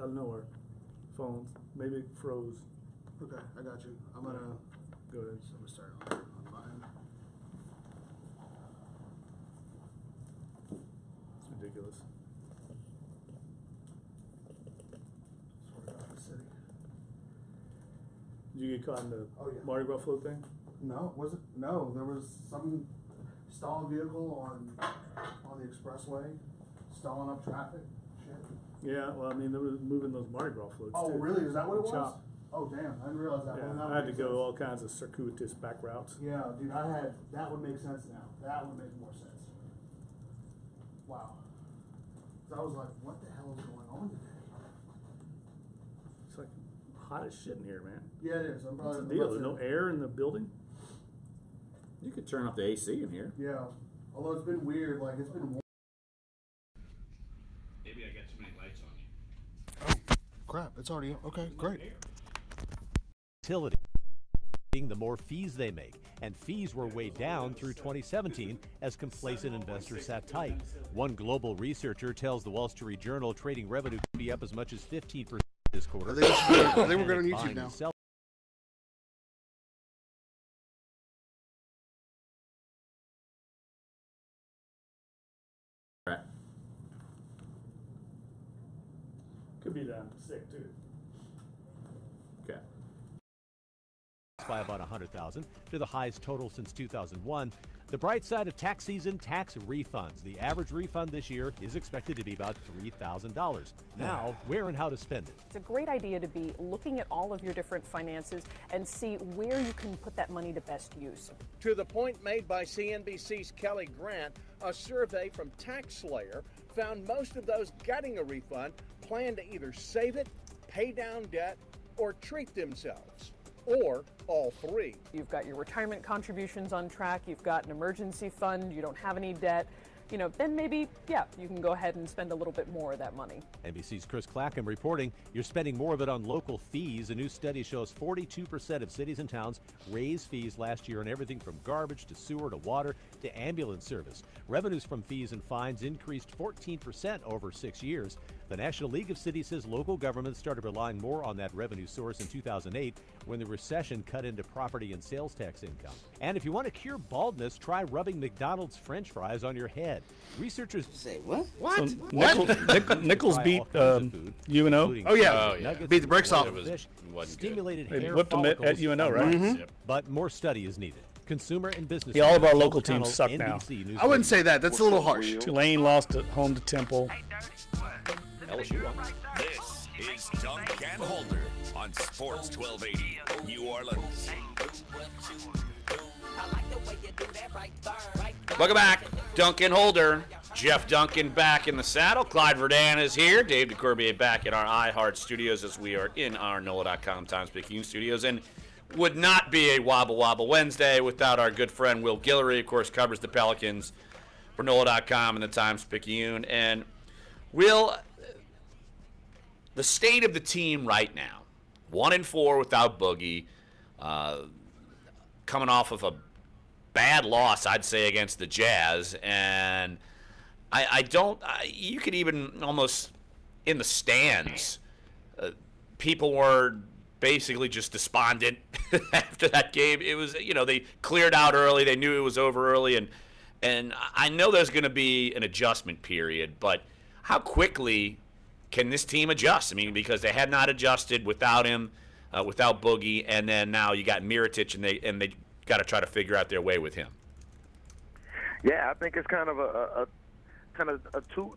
out of nowhere. Phones. Maybe it froze. Okay, I got you. I'm gonna go ahead. So I'm gonna start on mine. It's ridiculous. Swear to God, the city. Did you get caught in the Oh, yeah. Mardi Gras float thing? No, was it? No, there was some stalled vehicle on the expressway, stalling up traffic. Shit. Yeah, well, I mean, they were moving those Mardi Gras floats. Oh, too. really? Is that what it was? Chop. Oh, damn! I didn't realize that. Yeah, Well, I had to go all kinds of circuitous back routes. Yeah, dude, that would make sense now. That would make more sense. Wow. So I was like, what the hell is going on today? It's like hot as shit in here, man. Yeah, it is. I'm What's probably the deal? There's no air in the building? You could turn off the AC in here. Yeah. Although it's been weird, like it's been warm. Maybe I got too many lights on you. Oh, crap. It's already, okay, great. Utility, the more fees they make, and fees were way down through 2017 as complacent investors sat tight. One global researcher tells the Wall Street Journal trading revenue could be up as much as 15% this quarter. I think we're going on YouTube now. Could be that I'm sick too. Okay. By about 100,000 to the highest total since 2001. The bright side of tax season, tax refunds. The average refund this year is expected to be about $3,000. Now, where and how to spend it. It's a great idea to be looking at all of your different finances and see where you can put that money to best use. To the point made by CNBC's Kelly Grant, a survey from TaxSlayer found most of those getting a refund plan to either save it, pay down debt, or treat themselves. Or all three. You've got your retirement contributions on track, you've got an emergency fund, you don't have any debt, then maybe, yeah, you can go ahead and spend a little bit more of that money. NBC's Chris Clackham reporting you're spending more of it on local fees. A new study shows 42% of cities and towns raised fees last year on everything from garbage to sewer to water to ambulance service. Revenues from fees and fines increased 14% over 6 years. The National League of Cities says local governments started relying more on that revenue source in 2008 when the recession cut into property and sales tax income. And if you want to cure baldness, try rubbing McDonald's French fries on your head. Researchers say what? What? So Nichols beat UNO. Oh yeah, beat the brakes off. Stimulated They hair whipped them at follicles. UNO, right? Mm-hmm. Yep. But more study is needed. Consumer and business. Yeah, all of our News, local Channel, teams suck now. NBC News I wouldn't Radio. say that. That's a little harsh. Tulane lost at home to Temple. LSU won. This is Dunc and Holder on Sports 1280 New Orleans. Welcome back. Duncan Holder. Jeff Duncan back in the saddle. Clyde Verdun is here. Dave DeCorbier back in our iHeart studios as we are in our NOLA.com Times-Picayune studios. And would not be a Wobble Wobble Wednesday without our good friend Will Guillory, of course, covers the Pelicans for NOLA.com and the Times-Picayune. And Will, the state of the team right now, 1-4 without Boogie, coming off of a bad loss, I'd say, against the Jazz. And you could even almost, in the stands, people were basically just despondent after that game. It was, they cleared out early. They knew it was over early. And I know there's going to be an adjustment period, but how quickly can this team adjust? I mean, because they had not adjusted without him, without Boogie, and then now you got Mirotic, and they got to try to figure out their way with him. Yeah, I think it's kind of a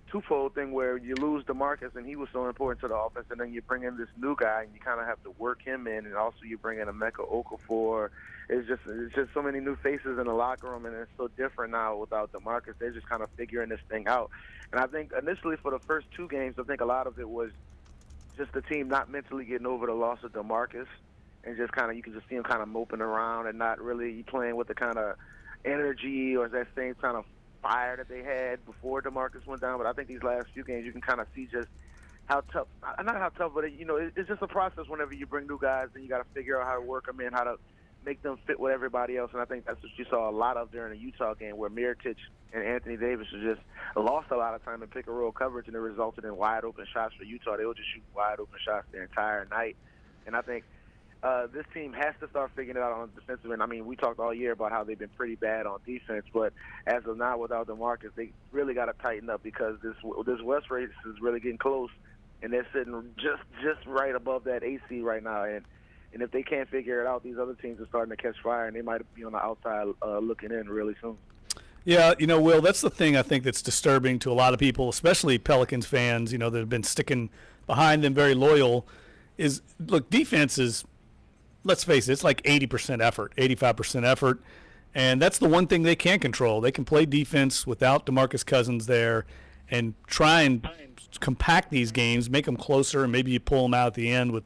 twofold thing where you lose DeMarcus, and he was so important to the offense, and then you bring in this new guy, and you kind of have to work him in, and also you bring in Emeka Okafor. It's just so many new faces in the locker room, and it's so different now without DeMarcus. They're just kind of figuring this thing out. And I think initially for the first two games, I think a lot of it was just the team not mentally getting over the loss of DeMarcus, and just kind of you can just see him kind of moping around and not really playing with the kind of energy or that same kind of fire that they had before DeMarcus went down. But I think these last few games you can kind of see just how tough, not how tough, but it's just a process whenever you bring new guys and you got to figure out how to work them in, how to make them fit with everybody else. And I think that's what you saw a lot of during the Utah game, where Mirotic and Anthony Davis just lost a lot of time in pick-and-roll coverage, and it resulted in wide-open shots for Utah. They were just shooting wide-open shots the entire night. And I think this team has to start figuring it out on the defensive end. I mean, we talked all year about how they've been pretty bad on defense, but as of now, without DeMarcus, they really got to tighten up, because this West race is really getting close, and they're sitting just right above that AC right now. And if they can't figure it out, these other teams are starting to catch fire, and they might be on the outside looking in really soon. Yeah, Will, that's the thing I think that's disturbing to a lot of people, especially Pelicans fans, that have been sticking behind them, very loyal, is, look, defense is, let's face it, it's like 80% effort, 85% effort, and that's the one thing they can control. They can play defense without DeMarcus Cousins there and try and compact these games, make them closer, and maybe you pull them out at the end with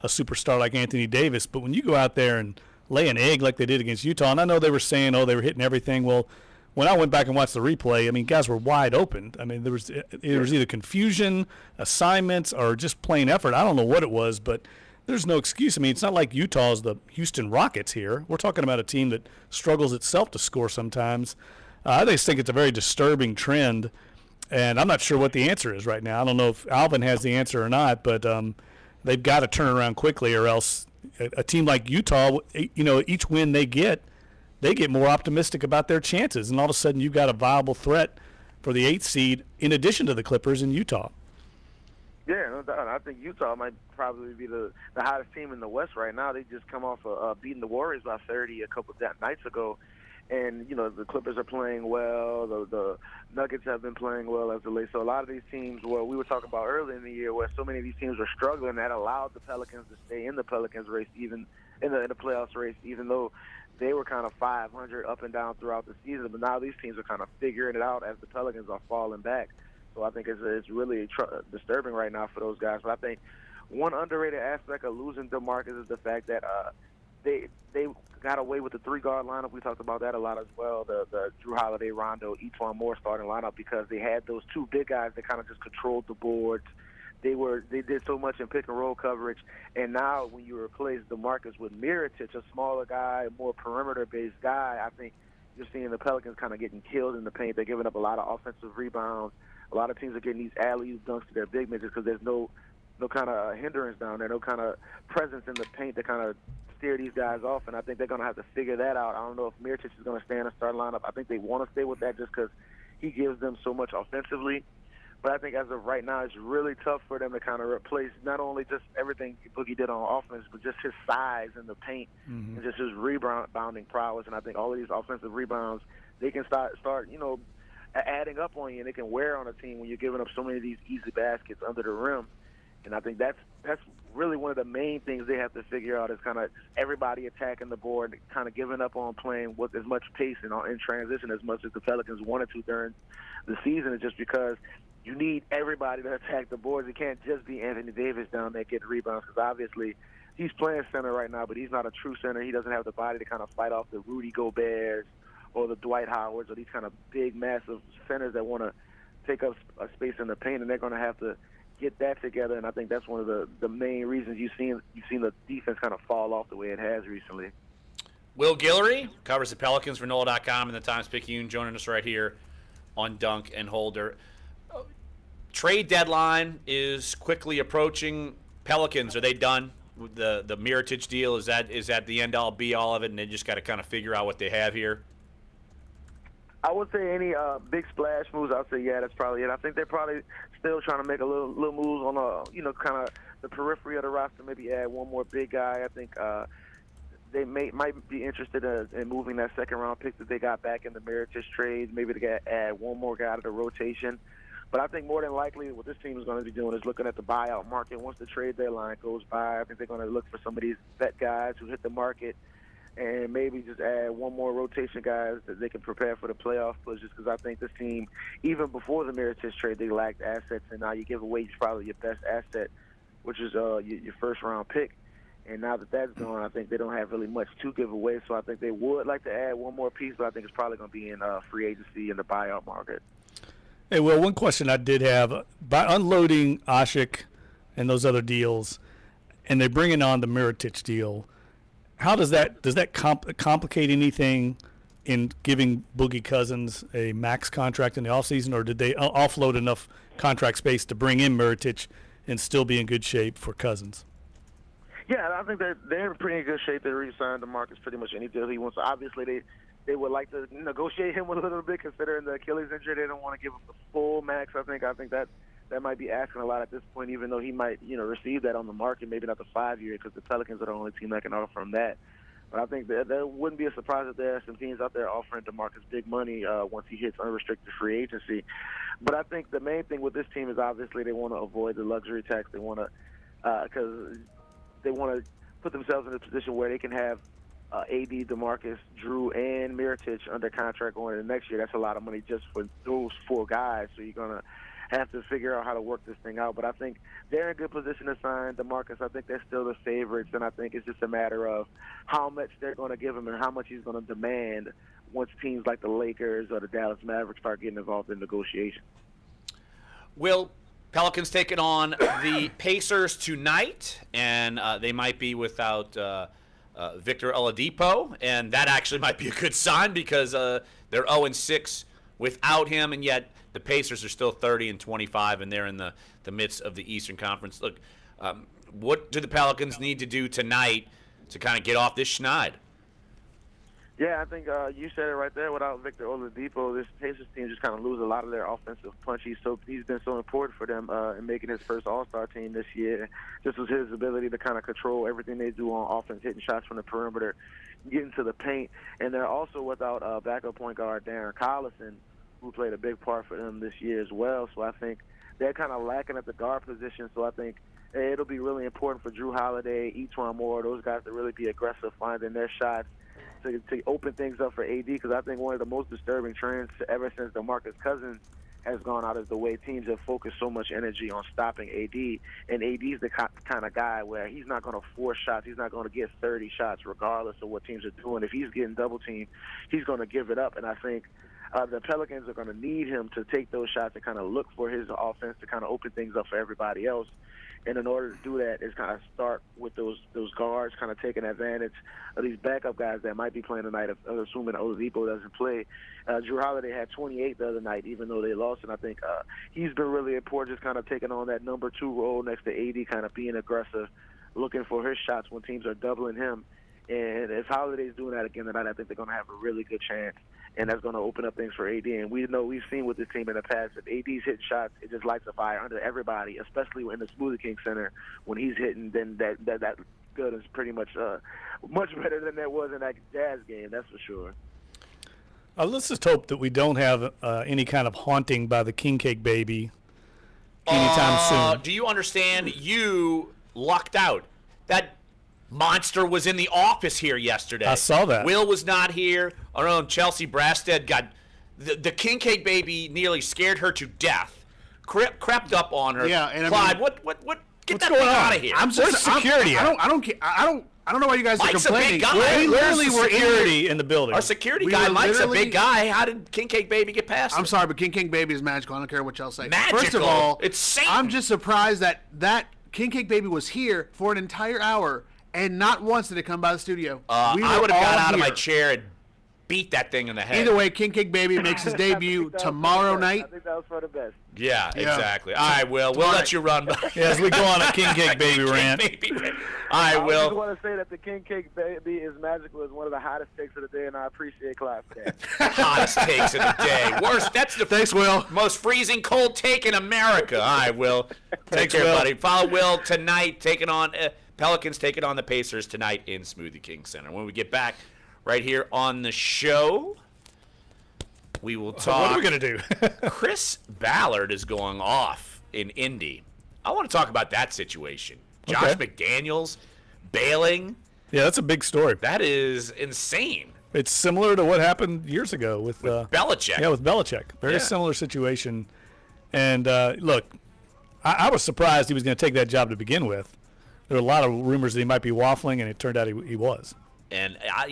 a superstar like Anthony Davis. But when you go out there and lay an egg like they did against Utah, and I know they were saying, they were hitting everything. Well, when I went back and watched the replay, I mean, guys were wide open. I mean, there was either confusion, assignments, or just plain effort. I don't know what it was, but there's no excuse. I mean, it's not like Utah's the Houston Rockets here. We're talking about a team that struggles itself to score sometimes. I just think it's a very disturbing trend, and I'm not sure what the answer is right now. I don't know if Alvin has the answer or not, but they've got to turn around quickly, or else a team like Utah, each win they get more optimistic about their chances, and all of a sudden you've got a viable threat for the 8th seed in addition to the Clippers in Utah. Yeah, no doubt. I think Utah might probably be the hottest team in the West right now. They just come off of beating the Warriors by 30 a couple of nights ago. And, the Clippers are playing well. The Nuggets have been playing well as of late. So a lot of these teams, we were talking about earlier in the year, where so many of these teams were struggling, that allowed the Pelicans to stay in the Pelicans race, even in the playoffs race, even though they were kind of 500 up and down throughout the season. But now these teams are kind of figuring it out as the Pelicans are falling back. So I think it's really disturbing right now for those guys. But I think one underrated aspect of losing DeMarcus is the fact that they got away with the 3-guard lineup. We talked about that a lot as well, the Drew Holiday, Rondo, Etuan Moore starting lineup, because they had those two big guys that kind of just controlled the boards. They did so much in pick-and-roll coverage. And now when you replace DeMarcus with Mirotic, a smaller guy, a more perimeter-based guy, I think you're seeing the Pelicans kind of getting killed in the paint. They're giving up a lot of offensive rebounds. A lot of teams are getting these alley-oop dunks to their big men just because there's no kind of hindrance down there, no kind of presence in the paint to kind of steer these guys off, and I think they're going to have to figure that out. I don't know if Mirotic is going to stay in the starting lineup. I think they want to stay with that just because he gives them so much offensively. But I think as of right now, it's really tough for them to kind of replace not only just everything Boogie did on offense, but just his size in the paint and just his rebounding prowess. And I think all of these offensive rebounds, they can start adding up on you, and they can wear on a team when you're giving up so many of these easy baskets under the rim. And I think that's really one of the main things they have to figure out, is kind of everybody attacking the board, kind of giving up on playing with as much pace and in transition as much as the Pelicans wanted to during the season. It's just because you need everybody to attack the boards. It can't just be Anthony Davis down there getting rebounds, because obviously he's playing center right now, but he's not a true center. He doesn't have the body to kind of fight off the Rudy Goberts or the Dwight Howards or these kind of big, massive centers that want to take up a space in the paint, and they're going to have to get that together. And I think that's one of the main reasons you've seen the defense kind of fall off the way it has recently. Will Guillory covers the Pelicans for NOLA.com and the Times-Picayune, joining us right here on Dunc and Holder. Trade deadline is quickly approaching. Pelicans, are they done with the Mirotic deal? Is that the end-all, be-all of it, and they just got to kind of figure out what they have here? I would say any big splash moves, I'd say, yeah, that's probably it. I think they're probably still trying to make a little moves on kind of the periphery of the roster, maybe add one more big guy. I think they might be interested in moving that second-round pick that they got back in the Mirotic trade, maybe to add one more guy to the rotation. But I think more than likely what this team is going to be doing is looking at the buyout market. Once the trade deadline goes by, I think they're going to look for some of these vet guys who hit the market and maybe just add one more rotation guys that they can prepare for the playoff push, just because I think this team, even before the Mirotic trade, they lacked assets, and now you give away probably your best asset, which is your first-round pick. And now that that's gone, I think they don't have really much to give away, so I think they would like to add one more piece, but I think it's probably going to be in free agency in the buyout market. Hey, well, one question I did have, by unloading Ashik and those other deals, and they're bringing on the Mirotic deal, how does that complicate anything in giving Boogie Cousins a max contract in the offseason, or did they offload enough contract space to bring in Mirotic and still be in good shape for Cousins? Yeah, I think they're in pretty good shape. They re-signed DeMarcus pretty much any deal he wants. Obviously, they would like to negotiate him a little bit, considering the Achilles injury. They don't want to give him the full max. I think that might be asking a lot at this point, even though he might receive that on the market, maybe not the 5-year, because the Pelicans are the only team that can offer him that. But I think that wouldn't be a surprise if there are some teams out there offering DeMarcus big money once he hits unrestricted free agency. But I think the main thing with this team is obviously they want to avoid the luxury tax. They want to because they want to put themselves in a position where they can have AD, DeMarcus, Drew, and Mirotic under contract going into next year. That's a lot of money just for those 4 guys. So you're going to have to figure out how to work this thing out. But I think they're in good position to sign DeMarcus. I think they're still the favorites, and I think it's just a matter of how much they're going to give him and how much he's going to demand once teams like the Lakers or the Dallas Mavericks start getting involved in negotiations. Will Pelicans taking on the Pacers tonight, and they might be without Victor Oladipo, and that actually might be a good sign because they're 0-6 without him, and yet the Pacers are still 30-25, and they're in the midst of the Eastern Conference. Look, what do the Pelicans need to do tonight to kind of get off this schneid? Yeah, I think you said it right there. Without Victor Oladipo, this Pacers team just kind of lose a lot of their offensive punch. He's been so important for them in making his first All-Star team this year. Just was his ability to kind of control everything they do on offense, hitting shots from the perimeter, getting to the paint. And they're also without backup point guard Darren Collison, who played a big part for them this year as well. So I think they're kind of lacking at the guard position. So I think it'll be really important for Drew Holiday, E'Twaun Moore, those guys to really be aggressive, finding their shots to open things up for AD, because I think one of the most disturbing trends ever since DeMarcus Cousins has gone out is the way teams have focused so much energy on stopping AD. And AD's the kind of guy where he's not going to force shots. He's not going to get 30 shots regardless of what teams are doing. If he's getting double teamed, he's going to give it up. And I think the Pelicans are going to need him to take those shots and kind of look for his offense to kind of open things up for everybody else. And in order to do that, is kind of start with those guards kind of taking advantage of these backup guys that might be playing tonight, assuming Oladipo doesn't play. Drew Holiday had 28 the other night, even though they lost, and I think he's been really important, just kind of taking on that number 2 role next to AD, kind of being aggressive, looking for his shots when teams are doubling him. And if Holiday's doing that again tonight, I think they're going to have a really good chance, and that's going to open up things for AD. And we've seen with this team in the past, if AD's hitting shots, it just lights a fire under everybody, especially in the Smoothie King Center. When he's hitting, then that good is pretty much much better than that was in that Jazz game, that's for sure. Let's just hope that we don't have any kind of haunting by the King Cake Baby anytime soon. Do you understand? You lucked out. That monster was in the office here yesterday. I saw that. Will was not here. Our own Chelsea Brasted got the King Cake Baby nearly scared her to death. Crept up on her. Yeah, and Clyde, I mean, what? Get what's that going thing on? out of here. Where's security? I don't know why you guys Mike's are a big complaining. guy. We literally were security in the building. Our security We guy, were Mike's a big literally- guy. How did King Cake Baby get past I'm him? sorry, but King Cake Baby is magical. I don't care what y'all say. Magical? First of all, It's Satan. I'm just surprised that King Cake Baby was here for an entire hour, and not once did it come by the studio. I would have got out of my here. chair and beat that thing in the head. Either way, King Cake Baby makes his debut tomorrow night. I think that was for the best. Yeah, Yeah. exactly. All right, Will. We'll let you run. Yeah, as we go on a King Cake Baby rant. All right, I just Will. want to say that the King Cake Baby is magical is one of the hottest takes of the day, and I appreciate Clyde for that. Hottest takes of the day. Worst. That's the Thanks, Will. most freezing cold take in America. All right, Will. Take Thanks, care, Will. buddy. Follow Will tonight, taking on Pelicans, taking on the Pacers tonight in Smoothie King Center. When we get back right here on the show, we will talk. What are we going to do? Chris Ballard is going off in Indy. I want to talk about that situation. Josh Okay. McDaniels bailing. Yeah, that's a big story. That is insane. It's similar to what happened years ago with Belichick. Yeah, with Belichick. Very Yeah. similar situation. And look, I was surprised he was going to take that job to begin with. There were a lot of rumors that he might be waffling, and it turned out he was. And I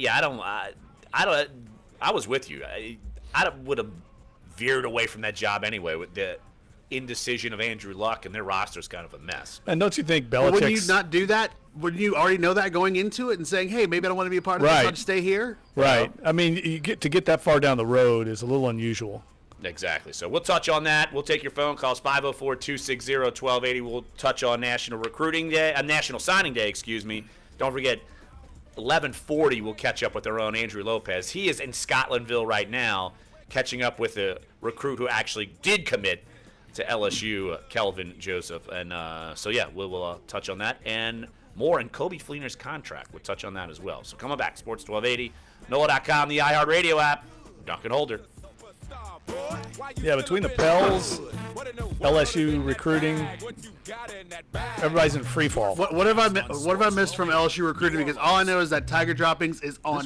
was with you. I would have veered away from that job anyway. indecision of Andrew Luck, and their roster's kind of a mess. And don't you think But Belichick's... would you not do that? Would you already know that going into it and saying, hey, maybe I don't want to be a part of this, Right. I'll just stay here? Right. I mean, you get that far down the road is a little unusual. Exactly. So we'll touch on that. We'll take your phone calls, 504-260-1280. We'll touch on National Recruiting Day, National Signing Day, excuse me. Don't forget, 11:40, we'll catch up with our own Andrew Lopez. He is in Scotlandville right now, catching up with a recruit who actually did commit to LSU, Kelvin Joseph. And so, yeah, we'll touch on that and more. And Kobe Fleener's contract, we'll touch on that as well. So coming back, Sports 1280, NOLA.com, the iHeartRadio app, Dunc and Holder. Yeah, between the Pels, LSU Recruiting, everybody's in free fall. What have I missed from LSU Recruiting? Because all I know is that Tiger Droppings is on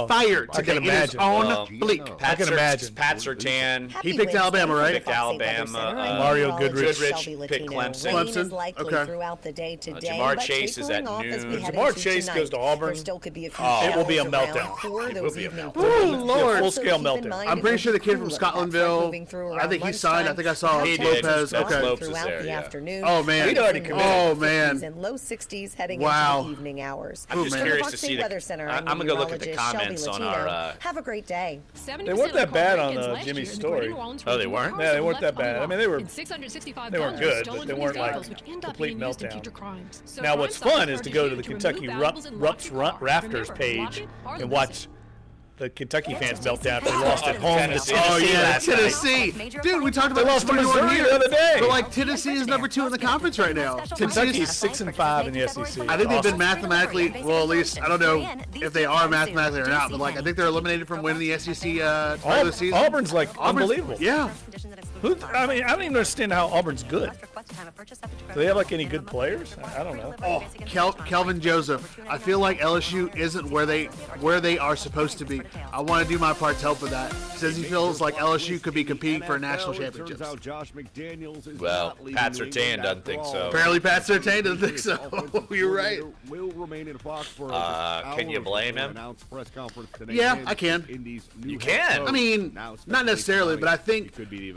fire I today. can It is imagine. on bleak. I can imagine. Pat Surtain. He picked Alabama, right? Picked Alabama. Mario Goodrich. picked Clemson. Clemson. Okay. Throughout the day today, Jamar Chase is at noon. Jamar Chase goes to Auburn. There still could be a few It will be a showers meltdown. around for It those will be a evening meltdown. parties. Ooh, Lord. Full-scale So keep in meltdown. mind I'm it pretty is sure the kid from cool. That's right, Scotlandville, moving through I think around he signed. I think I saw He did. Lopez. Ben Okay. Slopes is throughout there, the yeah. afternoon. Oh, man. He'd already committed. Oh, man. And low 60s heading Wow. into the evening hours. I'm just From the curious Park to City see the. Weather Center, I'm I'm gonna go look at the meteorologist comments Shelby on Latino. our. Have a great day. They weren't that bad on Jimmy's story. Oh, they weren't? Yeah, they weren't that bad. I mean, they were good, but they weren't like complete complete meltdown. meltdown. Now, what's fun is to go to the Kentucky Rafters page and watch the Kentucky fans melt down. They lost at home to Tennessee. Oh, yeah, last night. Tennessee. Dude, we talked They about lost to this Missouri one here. the other day. But, like, Tennessee is number 2 in the conference right now. Kentucky's 6-5 in the SEC. I think they've been Awesome. mathematically, well, at least, I don't know if they are mathematically or not, but, like, I think they're eliminated from winning the SEC part of the season. Auburn's like unbelievable. Yeah. I mean, I don't even understand how Auburn's good. Do they have like any good players? I don't know. Oh, Kelvin Joseph. I feel like LSU isn't where they are supposed to be. I want to do my part to help with that. He says he feels like LSU could be competing for a national championship. Well, Pat Surtain doesn't think so. Apparently, Pat Surtain doesn't think so. You're right. Can you blame him? Yeah, I can. You can. I mean, not necessarily, but I think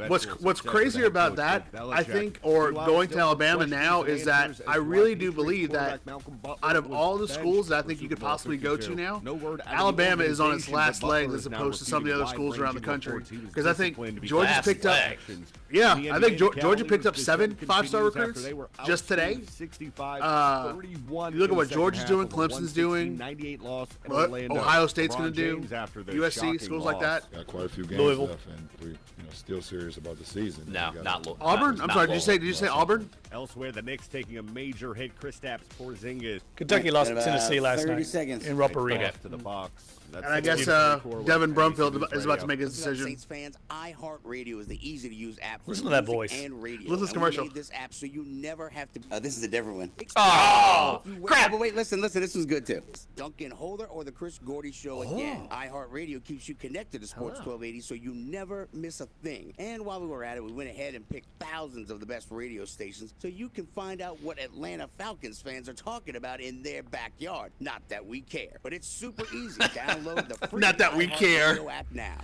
what's crazier about that, I think, or going to Alabama now, is that I really do believe that out of all the schools that I think you could possibly go to now, Alabama is on its last legs as opposed to some of the other schools around the country. Because I think Georgia's Last picked up. leg. Yeah, I think Georgia picked up 7 5-star recruits just today. You look at what Georgia's doing, Clemson's doing, what Ohio State's going to do, USC, schools like that. Got quite a few games Louisville. left, and we're still serious about the season. No, not Louisville. Auburn? Not I'm sorry, Louisville. did you say Auburn? Elsewhere, the Knicks taking a major hit. Kristaps Porzingis Kentucky lost to Tennessee last 30 night seconds. in Rupp Arena. Okay. to the box. And I guess Devin Brumfield is about to make his decision. Saints fans, iHeartRadio is the easy-to-use app for Listen to that music voice. and radio. Listen to this And commercial. we made this app so you never have to. This is a different one. Oh, crap. But wait, listen. This one's good too. Duncan Holder or the Chris Gordy Show again. iHeartRadio keeps you connected to Sports 1280, so you never miss a thing. And while we were at it, we went ahead and picked thousands of the best radio stations, so you can find out what Atlanta Falcons fans are talking about in their backyard. Not that we care, but it's super easy. Download the free Not that we care. iHeartRadio app now.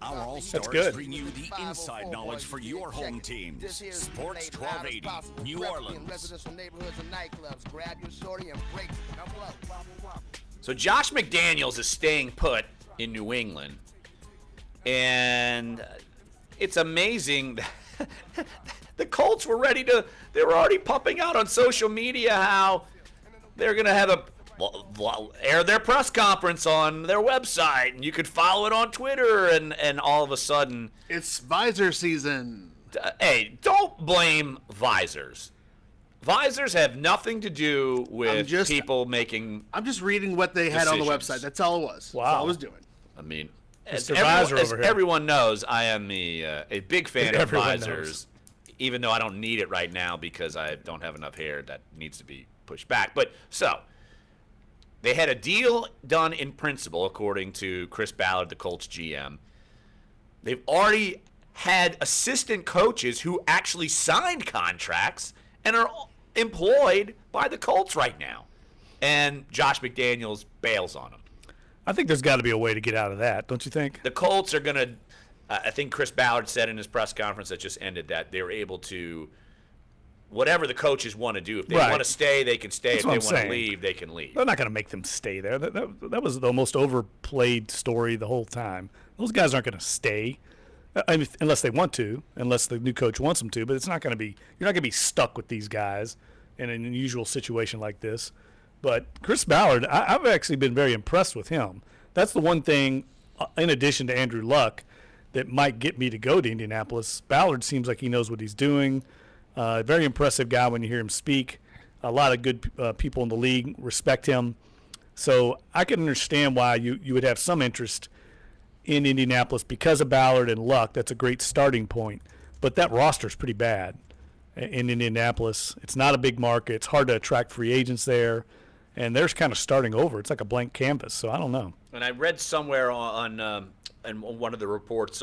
Our All That's Stars good. bring you the inside knowledge for your home teams. Sports 1280, New Orleans. So Josh McDaniels is staying put in New England, and it's amazing that the Colts were they were already pumping out on social media how they're going to have air their press conference on their website, and you could follow it on Twitter, and all of a sudden, It's visor season. hey, don't blame visors. Visors have nothing to do with people making. I'm just reading what they had on the decisions. website. That's all it was. Wow. That's all I was doing. I mean, Mr. Visor over here. everyone knows, I am a big fan of Everyone visors, knows. even though I don't need it right now because I don't have enough hair that needs to be pushed back. But so they had a deal done in principle, according to Chris Ballard, the Colts GM. They've already had assistant coaches who actually signed contracts and are employed by the Colts right now. And Josh McDaniels bails on them. I think there's got to be a way to get out of that, don't you think? The Colts are going to I think Chris Ballard said in his press conference that just ended that they were able to, whatever the coaches want to do. If they want to stay, they can stay. If they want to leave, they can leave. They're not going to make them stay there. That was the most overplayed story the whole time. Those guys aren't going to stay, unless they want to, unless the new coach wants them to. But it's not going to be. You're not going to be stuck with these guys in an unusual situation like this. But Chris Ballard, I've actually been very impressed with him. That's the one thing, in addition to Andrew Luck, that might get me to go to Indianapolis. Ballard seems like he knows what he's doing. Very impressive guy when you hear him speak. A lot of good people in the league respect him. So I can understand why you would have some interest in Indianapolis because of Ballard and Luck. That's a great starting point. But that roster's pretty bad in Indianapolis. It's not a big market. It's hard to attract free agents there. And they're kind of starting over. It's like a blank canvas. So I don't know. And I read somewhere on one of the reports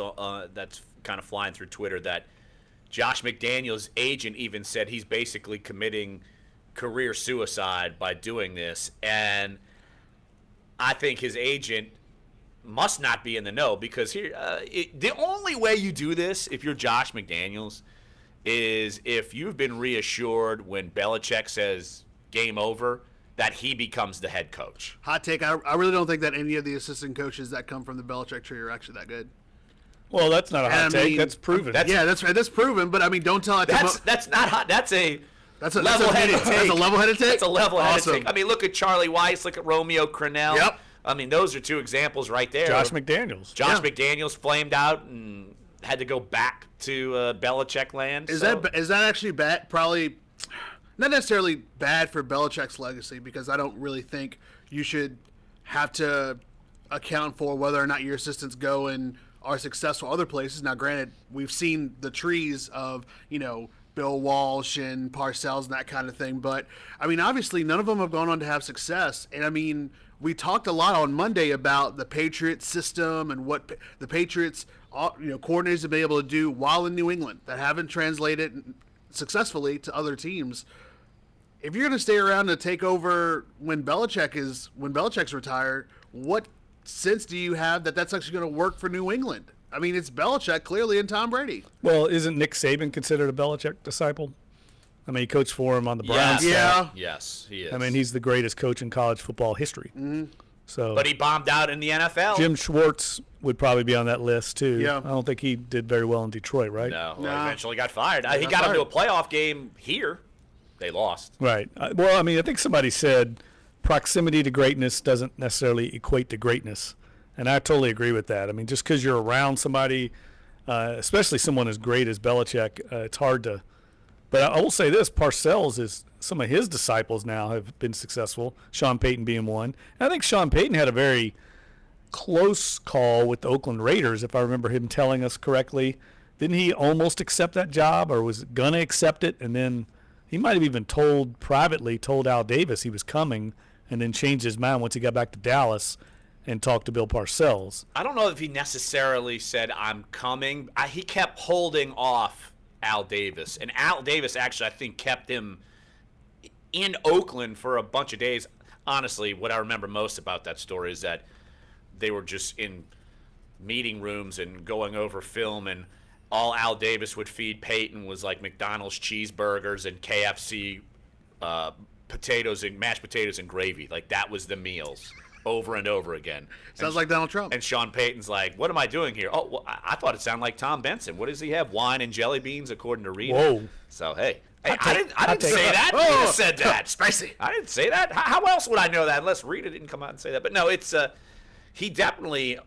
that's kind of flying through Twitter that Josh McDaniels' agent even said he's basically committing career suicide by doing this. And I think his agent must not be in the know because the only way you do this, if you're Josh McDaniels, is if you've been reassured when Belichick says game over that he becomes the head coach. Hot take, I really don't think that any of the assistant coaches that come from the Belichick tree are actually that good. Well, that's not a hot take. That's proven. That's proven. But I mean, don't tell it. That's not hot. That's a level-headed take. That's a level-headed take. That's a level-headed take. I mean, look at Charlie Weiss. Look at Romeo Crennel. Yep. I mean, those are two examples right there. Josh McDaniels. McDaniels flamed out and had to go back to Belichick land. Is that actually bad? Probably not necessarily bad for Belichick's legacy because I don't really think you should have to account for whether or not your assistants go and are successful other places. Now, granted, we've seen the trees of, Bill Walsh and Parcells and that kind of thing. But, I mean, obviously none of them have gone on to have success. And, I mean, we talked a lot on Monday about the Patriots system and what the Patriots, coordinators have been able to do while in New England that haven't translated successfully to other teams. If you're going to stay around to take over when Belichick's retired, what sense do you have that that's actually going to work for New England? I mean, it's Belichick clearly and Tom Brady. Well, isn't Nick Saban considered a Belichick disciple? I mean, he coached for him on the Browns staff. Yes, he is. I mean, he's the greatest coach in college football history. Mm-hmm. But he bombed out in the NFL. Jim Schwartz would probably be on that list too. Yeah. I don't think he did very well in Detroit, right? No, he eventually got fired. He got him to a playoff game here. They lost. Right. Well, I mean, I think somebody said proximity to greatness doesn't necessarily equate to greatness. And I totally agree with that. I mean, just because you're around somebody, especially someone as great as Belichick, it's hard to. But I will say this, Parcells some of his disciples now have been successful, Sean Payton being one. And I think Sean Payton had a very close call with the Oakland Raiders, if I remember him telling us correctly. Didn't he almost accept that job or was going to accept it? And then he might have even told Al Davis he was coming and then changed his mind once he got back to Dallas and talked to Bill Parcells. I don't know if he necessarily said, I'm coming. He kept holding off Al Davis. And Al Davis actually, I think, kept him in Oakland for a bunch of days. Honestly, what I remember most about that story is that they were just in meeting rooms and going over film, and all Al Davis would feed Peyton was like McDonald's cheeseburgers and KFC potatoes and mashed potatoes and gravy. Like, that was the meals over and over again. Sounds like Donald Trump. And Sean Payton's like, what am I doing here? Oh, well, I thought it sounded like Tom Benson. What does he have? Wine and jelly beans, according to Rita. Whoa. So, hey, I didn't say that. You just said that. Spicy. I didn't say that. How else would I know that unless Rita didn't come out and say that? But no, it's he definitely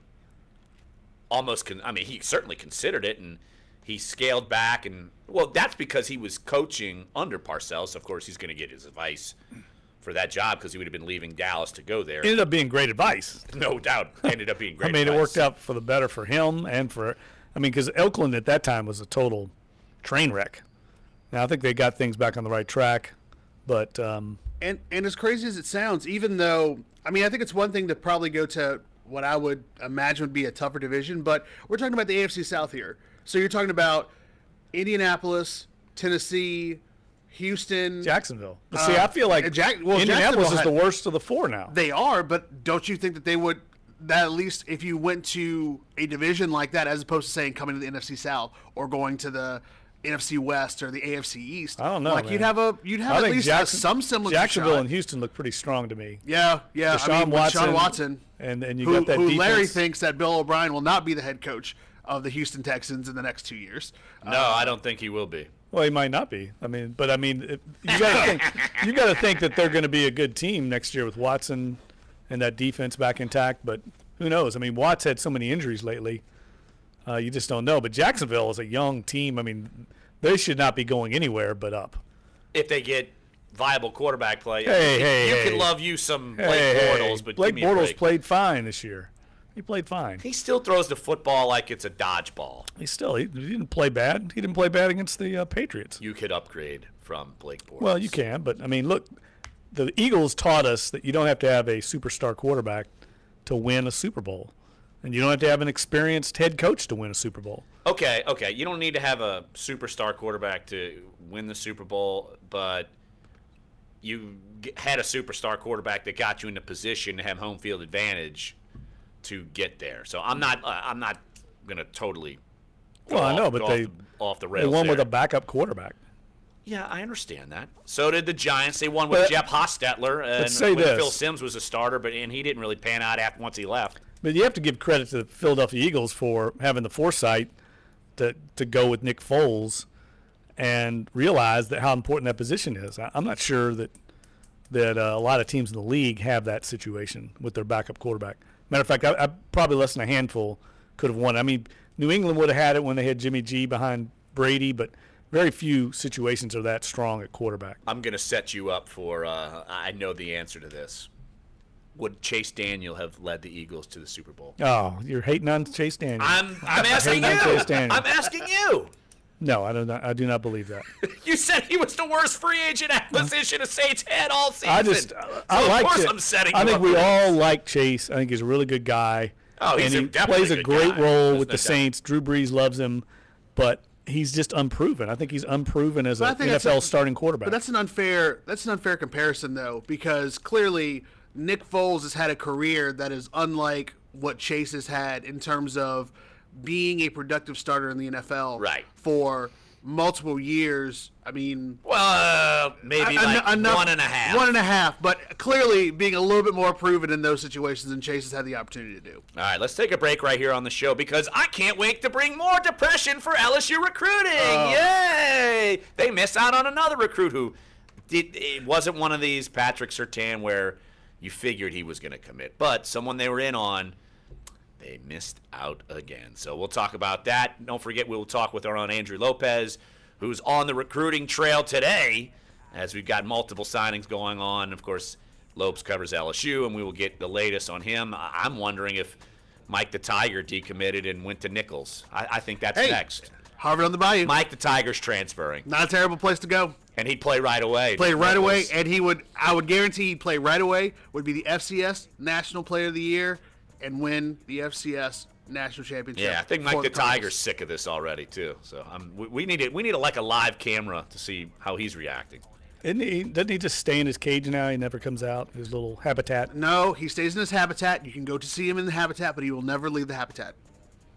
he certainly considered it, and he scaled back. And, well, that's because he was coaching under Parcells. So, of course, he's going to get his advice for that job because he would have been leaving Dallas to go there. Ended up being great advice. No doubt. Ended up being great I mean, advice. It worked out for the better for him and for – because Oakland at that time was a total train wreck. Now, I think they got things back on the right track, but and as crazy as it sounds, even though – I think it's one thing to probably go to what I would imagine would be a tougher division, but we're talking about the AFC South here. So you're talking about Indianapolis, Tennessee – Houston, Jacksonville. But see, I feel like Indianapolis is the worst of the four now. They are, but don't you think that that at least if you went to a division like that, as opposed to saying coming to the NFC South or going to the NFC West or the AFC East, I don't know. Like man. you'd have at least some semblance. Jacksonville of and Houston look pretty strong to me. Yeah. Deshaun Watson, and you got that who defense. Larry thinks that Bill O'Brien will not be the head coach of the Houston Texans in the next 2 years. No, I don't think he will be. Well, he might not be. You got to think that they're going to be a good team next year with Watson and that defense back intact. But who knows? Watts had so many injuries lately. You just don't know. But Jacksonville is a young team. They should not be going anywhere but up. If they get viable quarterback play, you can love you some Blake Bortles, but Blake give me a Bortles break. played fine this year. He played fine. He still throws the football like it's a dodgeball. He didn't play bad. He didn't play bad against the Patriots. You could upgrade from Blake Bortles. Well, you can, but look, the Eagles taught us that you don't have to have a superstar quarterback to win a Super Bowl, and you don't have to have an experienced head coach to win a Super Bowl. Okay. You don't need to have a superstar quarterback to win the Super Bowl, but you had a superstar quarterback that got you in the position to have home field advantage to get there. So I'm not going to totally. I know, but off the rails. They won there. with a backup quarterback. Yeah, I understand that. So did the Giants. They won with Jeff Hostetler, and Phil Simms was a starter, and he didn't really pan out once he left. But you have to give credit to the Philadelphia Eagles for having the foresight to go with Nick Foles and realize that how important that position is. I'm not sure that a lot of teams in the league have that situation with their backup quarterback. Matter of fact, I probably less than a handful could have won. New England would have had it when they had Jimmy G behind Brady, but very few situations are that strong at quarterback. I'm going to set you up for I know the answer to this. Would Chase Daniel have led the Eagles to the Super Bowl? Oh, you're hating on Chase Daniel. I'm asking you. I'm asking you. No, I do not believe that. You said he was the worst free agent acquisition of Saints had all season. I like it. I'm setting I think we all like Chase. I think he's a really good guy. Oh, and he plays a great role with the Saints. Drew Brees loves him, but he's just unproven. I think he's unproven as an NFL starting quarterback. But that's an unfair comparison, though, because clearly Nick Foles has had a career that is unlike what Chase has had in terms of being a productive starter in the NFL for multiple years. Maybe like 1.5. 1.5, but clearly being a little bit more proven in those situations than Chase has had the opportunity to do. All right, let's take a break right here on the show because I can't wait to bring more depression for LSU recruiting. Yay! They missed out on another recruit who it wasn't one of these Patrick Surtain where you figured he was going to commit, but someone they were in on, they missed out again. So we'll talk about that. Don't forget, we'll talk with our own Andrew Lopez, who's on the recruiting trail today, as we've got multiple signings going on. Of course, Lopes covers LSU, and we will get the latest on him. I'm wondering if Mike the Tiger decommitted and went to Nichols. I think that's next. Harvard on the Bayou. Mike the Tiger's transferring. Not a terrible place to go. And he'd play right away. Play right away, and I would guarantee he'd play right away, would be the FCS National Player of the Year, and win the FCS National Championship. Yeah, I think Mike the Tiger's sick of this already, too. So we need a live camera to see how he's reacting. Doesn't he just stay in his cage now? He never comes out, his little habitat? No, he stays in his habitat. You can go to see him in the habitat, but he will never leave the habitat.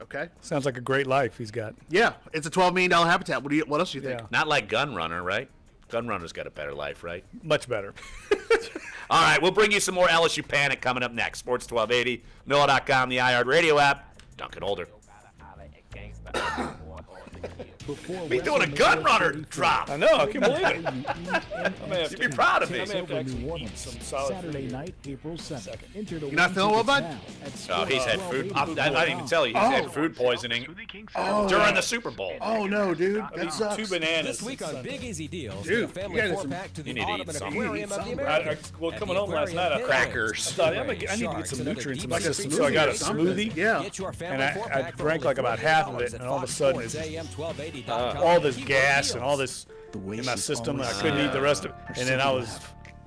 Okay? Sounds like a great life he's got. Yeah, it's a $12 million habitat. What else do you think? Yeah. Not like Gunrunner, right? Gunrunner's got a better life, right? Much better. All right, we'll bring you some more LSU Panic coming up next. Sports 1280, NOLA.com, the iHeart Radio app. Dunc and Holder. Me doing a Gunrunner drop. I know, I can't believe it. You'd be proud of me. I may have to actually eat some solid Saturday night, April 2nd. You're not feeling well, bud? Oh, he's had food. I didn't even tell you. He's had food poisoning during the Super Bowl. Oh, no, dude. That sucks. 2 bananas. This week on Big Easy Deals, dude, family 4-pack to the Audubon Aquarium of the Americas. Well, coming home last night, crackers. I need to get some nutrients in my system, so I got a smoothie. Yeah. And I drank like about half of it, and all of a sudden, all this gas and all this in my system, and I couldn't eat the rest of it. And then I was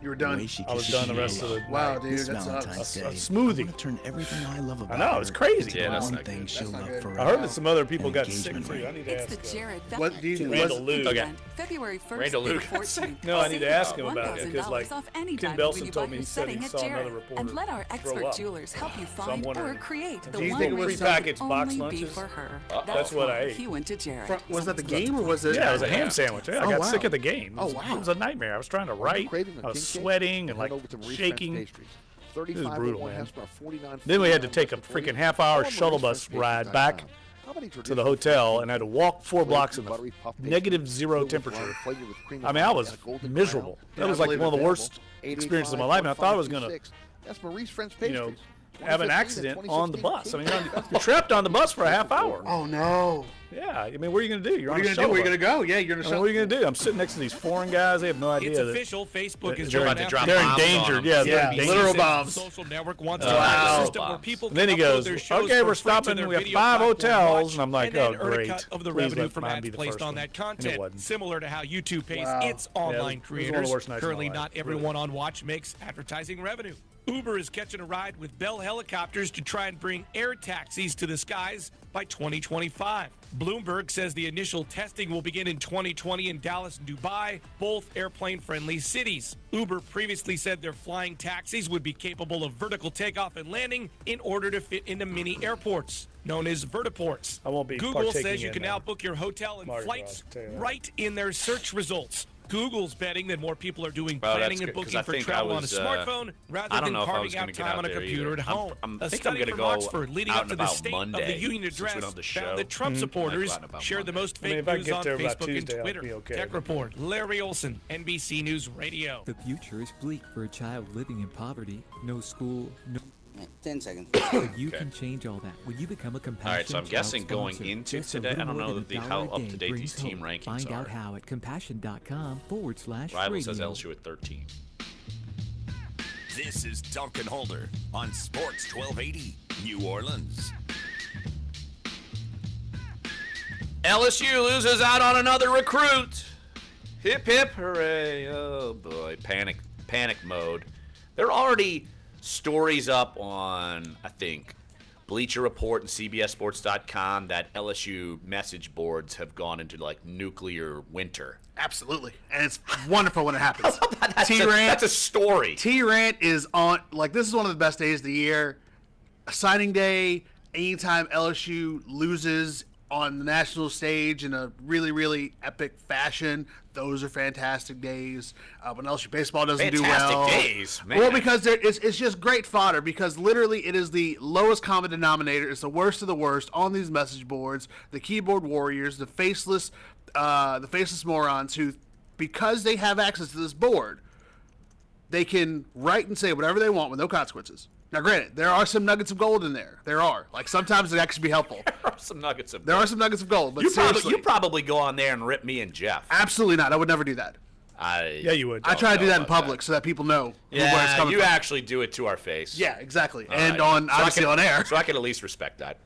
You were done. I was done the rest of the Wow, night. dude, that's a smoothie. Turn everything I love about I know, it's crazy. Yeah, that's one not thing good. she'll love forever. I heard that some other people got sick engagement too. I ring. need to It's ask the Jared what do you Randall Lou. Okay. February 1st Randall Lou through got sick. 14th. No, I need to ask him Save about it because, $1,000 like, off any Ken diamond Belson when you told buy me your he said setting he at saw Jared. another reporter And let our throw expert up. jewelers help you So I'm find or wondering, create the do you one think it was ring free that packets, would box only be lunches? for her. That's what I why ate. He went to Jared. Was that the game or was it? Yeah, it was a ham sandwich. Yeah, I Oh, got wow. sick at the game. Oh, wow. It was a nightmare. I was trying to write. I was sweating and like shaking. It was brutal, man. Then we had to take a freaking half-hour shuttle bus ride back to the hotel and I had to walk 4 blocks in the -0 temperature. I mean, I was miserable. That was like one of the worst experiences of my life, and I thought I was going to, have an accident on the bus. I mean, you're trapped on the bus for a half hour. Oh, no. Yeah, I mean, what are you going to do? You're What are on you a going to do? Where are you shuttle going to bus. go? Yeah, you're in a I mean, shuttle. what are you going to do? I'm sitting next to these foreign guys. They have no idea. It's that official. Facebook is they're going about to after drop they're bombs on endangered. them. Yeah, Yeah, they're literal endangered. bombs. The social network wants Wow. to have a Wow. system where people And then he can upload goes, their shows okay, for we're free to stopping. their We have video 5 platform hotels. watch, And I'm like, and then oh, earn a great. cut of the Please revenue let from mine ads be the placed first on one. that And it content, wasn't. similar to how YouTube pays Wow. its online it was one of the creators. worst nights of my Currently, life. not everyone on Watch makes advertising revenue. Uber is catching a ride with Bell helicopters to try and bring air taxis to the skies by 2025. Bloomberg says the initial testing will begin in 2020 in Dallas and Dubai, both airplane-friendly cities. Uber previously said their flying taxis would be capable of vertical takeoff and landing in order to fit into mini airports, known as vertiports. I won't be Google partaking says you in can that. now book your hotel and Mardi flights Gras, I'll tell you that. right in their search results. Google's betting that more people are doing Well, planning that's and good, 'cause booking I for think travel I on a was, smartphone I rather don't than know if I was carving gonna out get time out on a there computer either. at home. I A think I'm study gonna from go Oxford leading out up and to the about State of Monday, the Union since we don't address have the show. found that Trump supporters Might go out about share the Monday. most I mean, fake if I news get on there about Facebook and Tuesday, I'll Twitter. be okay. Tech Report, Larry Olson, NBC News Radio. The future is bleak for a child living in poverty. No school, no... 10 seconds. But you can change all that when you become a compassionate All right, so I'm guessing child going sponsor. into Just a today, I little don't more know than the, $1 how a up to day date these brings team hope. rankings Find out are. how at compassion.com/radio. Rivals has LSU at 13. This is Dunc and Holder on Sports 1280 New Orleans. LSU loses out on another recruit. Hip hip hooray! Oh boy, panic mode. There are already stories up on, I think, Bleacher Report and CBSSports.com that LSU message boards have gone into like nuclear winter. Absolutely. And it's wonderful when it happens. That's a story. T-Rant is on, like, this is one of the best days of the year. A signing day, anytime LSU loses on the national stage in a really, really epic fashion, those are fantastic days. When LSU baseball doesn't do well. Fantastic days, man. Well, because it's just great fodder, because literally it is the lowest common denominator. It's the worst of the worst on these message boards. The keyboard warriors, the faceless morons who, because they have access to this board, they can write and say whatever they want with no consequences. Now, granted, there are some nuggets of gold in there. There are. Like, sometimes it actually be helpful. There are some nuggets of gold. There are some nuggets of gold, but you seriously. probably go on there and rip me and Jeff. Absolutely not. I would never do that. Yeah, you would. I try to do that in public so that people know where it's Yeah, coming you from. actually do it to our face. Yeah, exactly. All And right. on, So I obviously, can- on air. So I can at least respect that.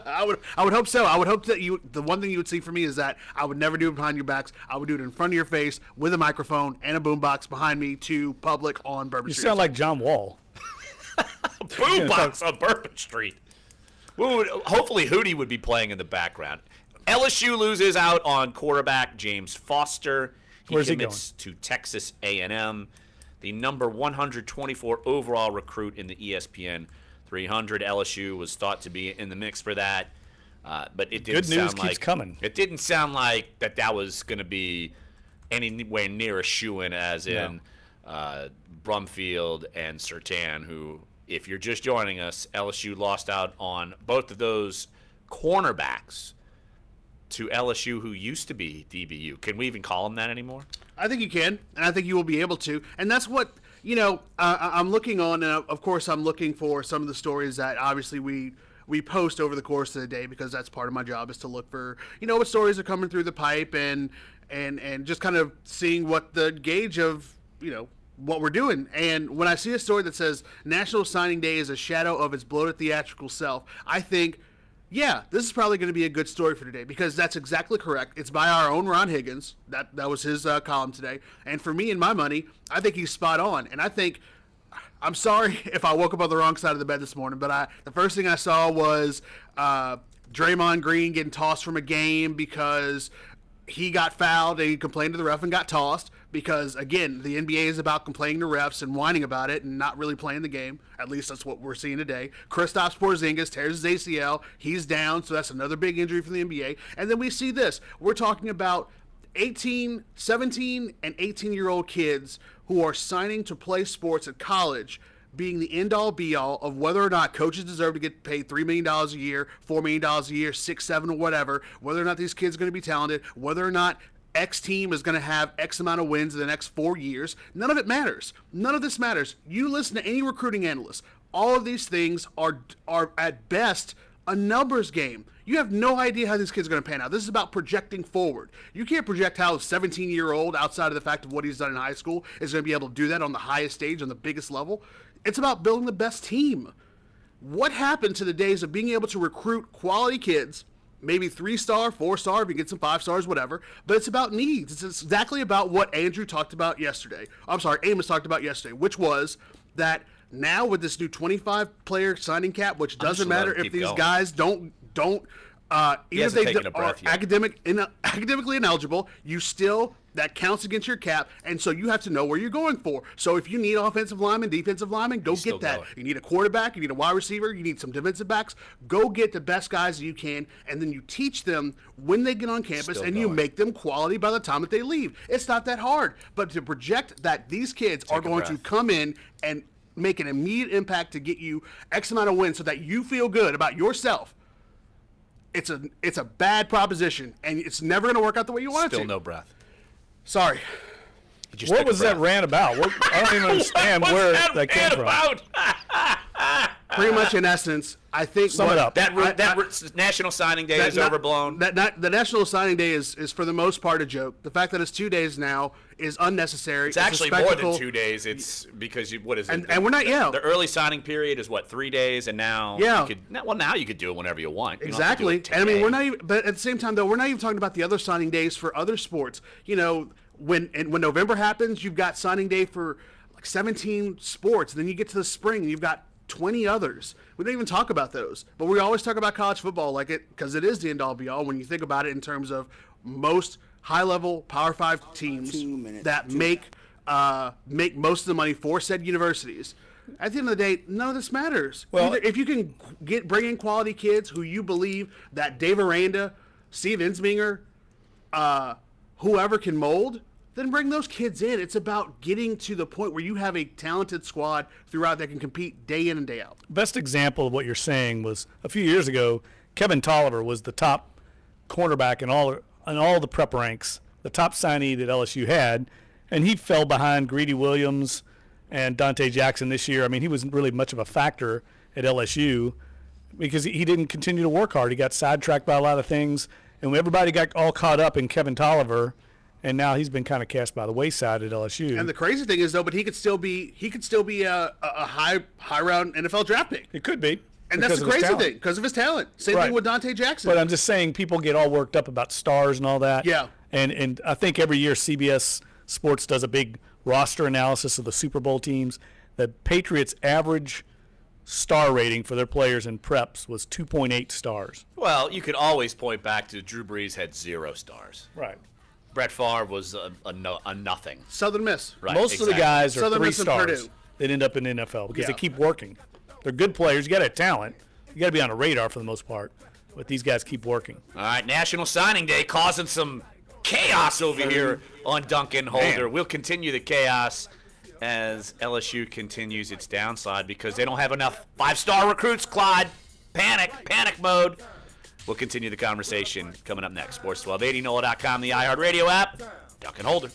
I would hope so. I would hope that the one thing you would see from me is that I would never do it behind your backs. I would do it in front of your face with a microphone and a boombox behind me to public on Bourbon You Street. sound like John Wall. Boombox on Bourbon Street. Hopefully Hootie would be playing in the background. LSU loses out on quarterback James Foster. Where's he commits to Texas A&M. The number 124 overall recruit in the ESPN 300. LSU was thought to be in the mix for that, but it didn't Good news sound keeps like coming. It didn't sound like that was going to be anywhere near a shoo-in, as in Brumfield and Surtain, who, if you're just joining us, LSU lost out on both of those cornerbacks to LSU, who used to be DBU. Can we even call them that anymore? I think you can, and I think you will be able to. And that's what, I'm looking on, and of course I'm looking for some of the stories that obviously we post over the course of the day, because that's part of my job, is to look for, what stories are coming through the pipe and just kind of seeing what the gauge of, what we're doing. And when I see a story that says National Signing Day is a shadow of its bloated theatrical self, I think yeah, this is probably going to be a good story for today because that's exactly correct. It's by our own Ron Higgins. That was his column today. And for me and my money, I think he's spot on. And I think, I'm sorry if I woke up on the wrong side of the bed this morning, but the first thing I saw was Draymond Green getting tossed from a game because he got fouled and he complained to the ref and got tossed because, again, the NBA is about complaining to refs and whining about it and not really playing the game. At least that's what we're seeing today. Kristaps Porzingis tears his ACL. He's down, so that's another big injury for the NBA. And then we see this. We're talking about 17, and 18-year-old kids who are signing to play sports at college being the end-all, be-all of whether or not coaches deserve to get paid $3 million a year, $4 million a year, 6, 7, or whatever, whether or not these kids are going to be talented, whether or not X team is going to have X amount of wins in the next 4 years. None of it matters. None of this matters. You listen to any recruiting analyst. All of these things are at best a numbers game. You have no idea how these kids are going to pan out. This is about projecting forward. You can't project how a 17-year-old, outside of the fact of what he's done in high school, is going to be able to do that on the highest stage, on the biggest level. It's about building the best team. What happened to the days of being able to recruit quality kids, maybe 3-star, 4-star, if you get some 5 stars, whatever, but it's about needs. It's exactly about what Andrew talked about yesterday. Amos talked about yesterday, which was that now with this new 25-player signing cap, which doesn't matter if these guys don't even if they are academically ineligible, that counts against your cap, and so you have to know where you're going for. So if you need offensive linemen, defensive linemen, go get that. You need a quarterback, you need a wide receiver, you need some defensive backs. Go get the best guys you can, and then you teach them when they get on campus, and you make them quality by the time that they leave. It's not that hard, but to project that these kids are going to come in and make an immediate impact to get you X amount of wins so that you feel good about yourself, it's a bad proposition, and it's never going to work out the way you want it to. Still no breath. Sorry. What was that rant about? I don't even understand where that came from. Pretty much, in essence, I think. Sum it up. That National Signing Day is overblown. The National Signing Day is for the most part a joke. The fact that it's 2 days now is unnecessary. It's actually more than 2 days. It's because what is it? And we're not. Yeah. The early signing period is what, 3 days, and now. Yeah. Now you could do it whenever you want. Exactly. And I mean, we're not even. But at the same time, though, we're not even talking about the other signing days for other sports. You know, when November happens, you've got signing day for like 17 sports. Then you get to the spring, and you've got 20 others. We don't even talk about those, but we always talk about college football because it is the end all be all when you think about it in terms of most high level Power 5 teams that make most of the money for said universities. At the end of the day, none of this matters. Well, if you can bring in quality kids who you believe that Dave Aranda, Steve Ensminger, whoever can mold, then bring those kids in. It's about getting to the point where you have a talented squad throughout that can compete day in and day out. Best example of what you're saying was a few years ago, Kevin Tolliver was the top cornerback in all the prep ranks, the top signee that LSU had, and he fell behind Greedy Williams and Dante Jackson this year. I mean, he wasn't really much of a factor at LSU because he didn't continue to work hard. He got sidetracked by a lot of things, and everybody got all caught up in Kevin Tolliver. And now he's been kind of cast by the wayside at LSU. And the crazy thing is, though, but he could still be a high round NFL draft pick. It could be. And that's the crazy thing, because of his talent. Same thing with Dante Jackson. But I'm just saying, people get all worked up about stars and all that. Yeah. And I think every year CBS Sports does a big roster analysis of the Super Bowl teams. The Patriots' average star rating for their players in preps was 2.8 stars. Well, you could always point back to Drew Brees had 0 stars. Right. Brett Favre was a nothing. Southern Miss. Right, Most of the guys are Southern 3 Miss stars that end up in the NFL because they keep working. They're good players. You got to have talent. You got to be on a radar for the most part. But these guys keep working. All right, National Signing Day causing some chaos over here on Dunc and Holder. We'll continue the chaos as LSU continues its downside because they don't have enough 5-star recruits, Clyde. Panic mode. We'll continue the conversation coming up next. Sports 1280, NOLA.com, the iHeartRadio app. Dunc and Holder.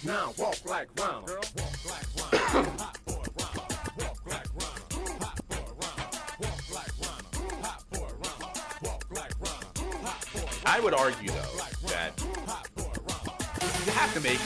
Now walk like Ronald. Walk like Ronald. Hot boy Ronald. Walk like Ronald. Hot boy Ronald. Walk like Ronald. Hot boy Ronald. Walk like Ronald. Hot boy Ronald. I would argue, though, that You have to make.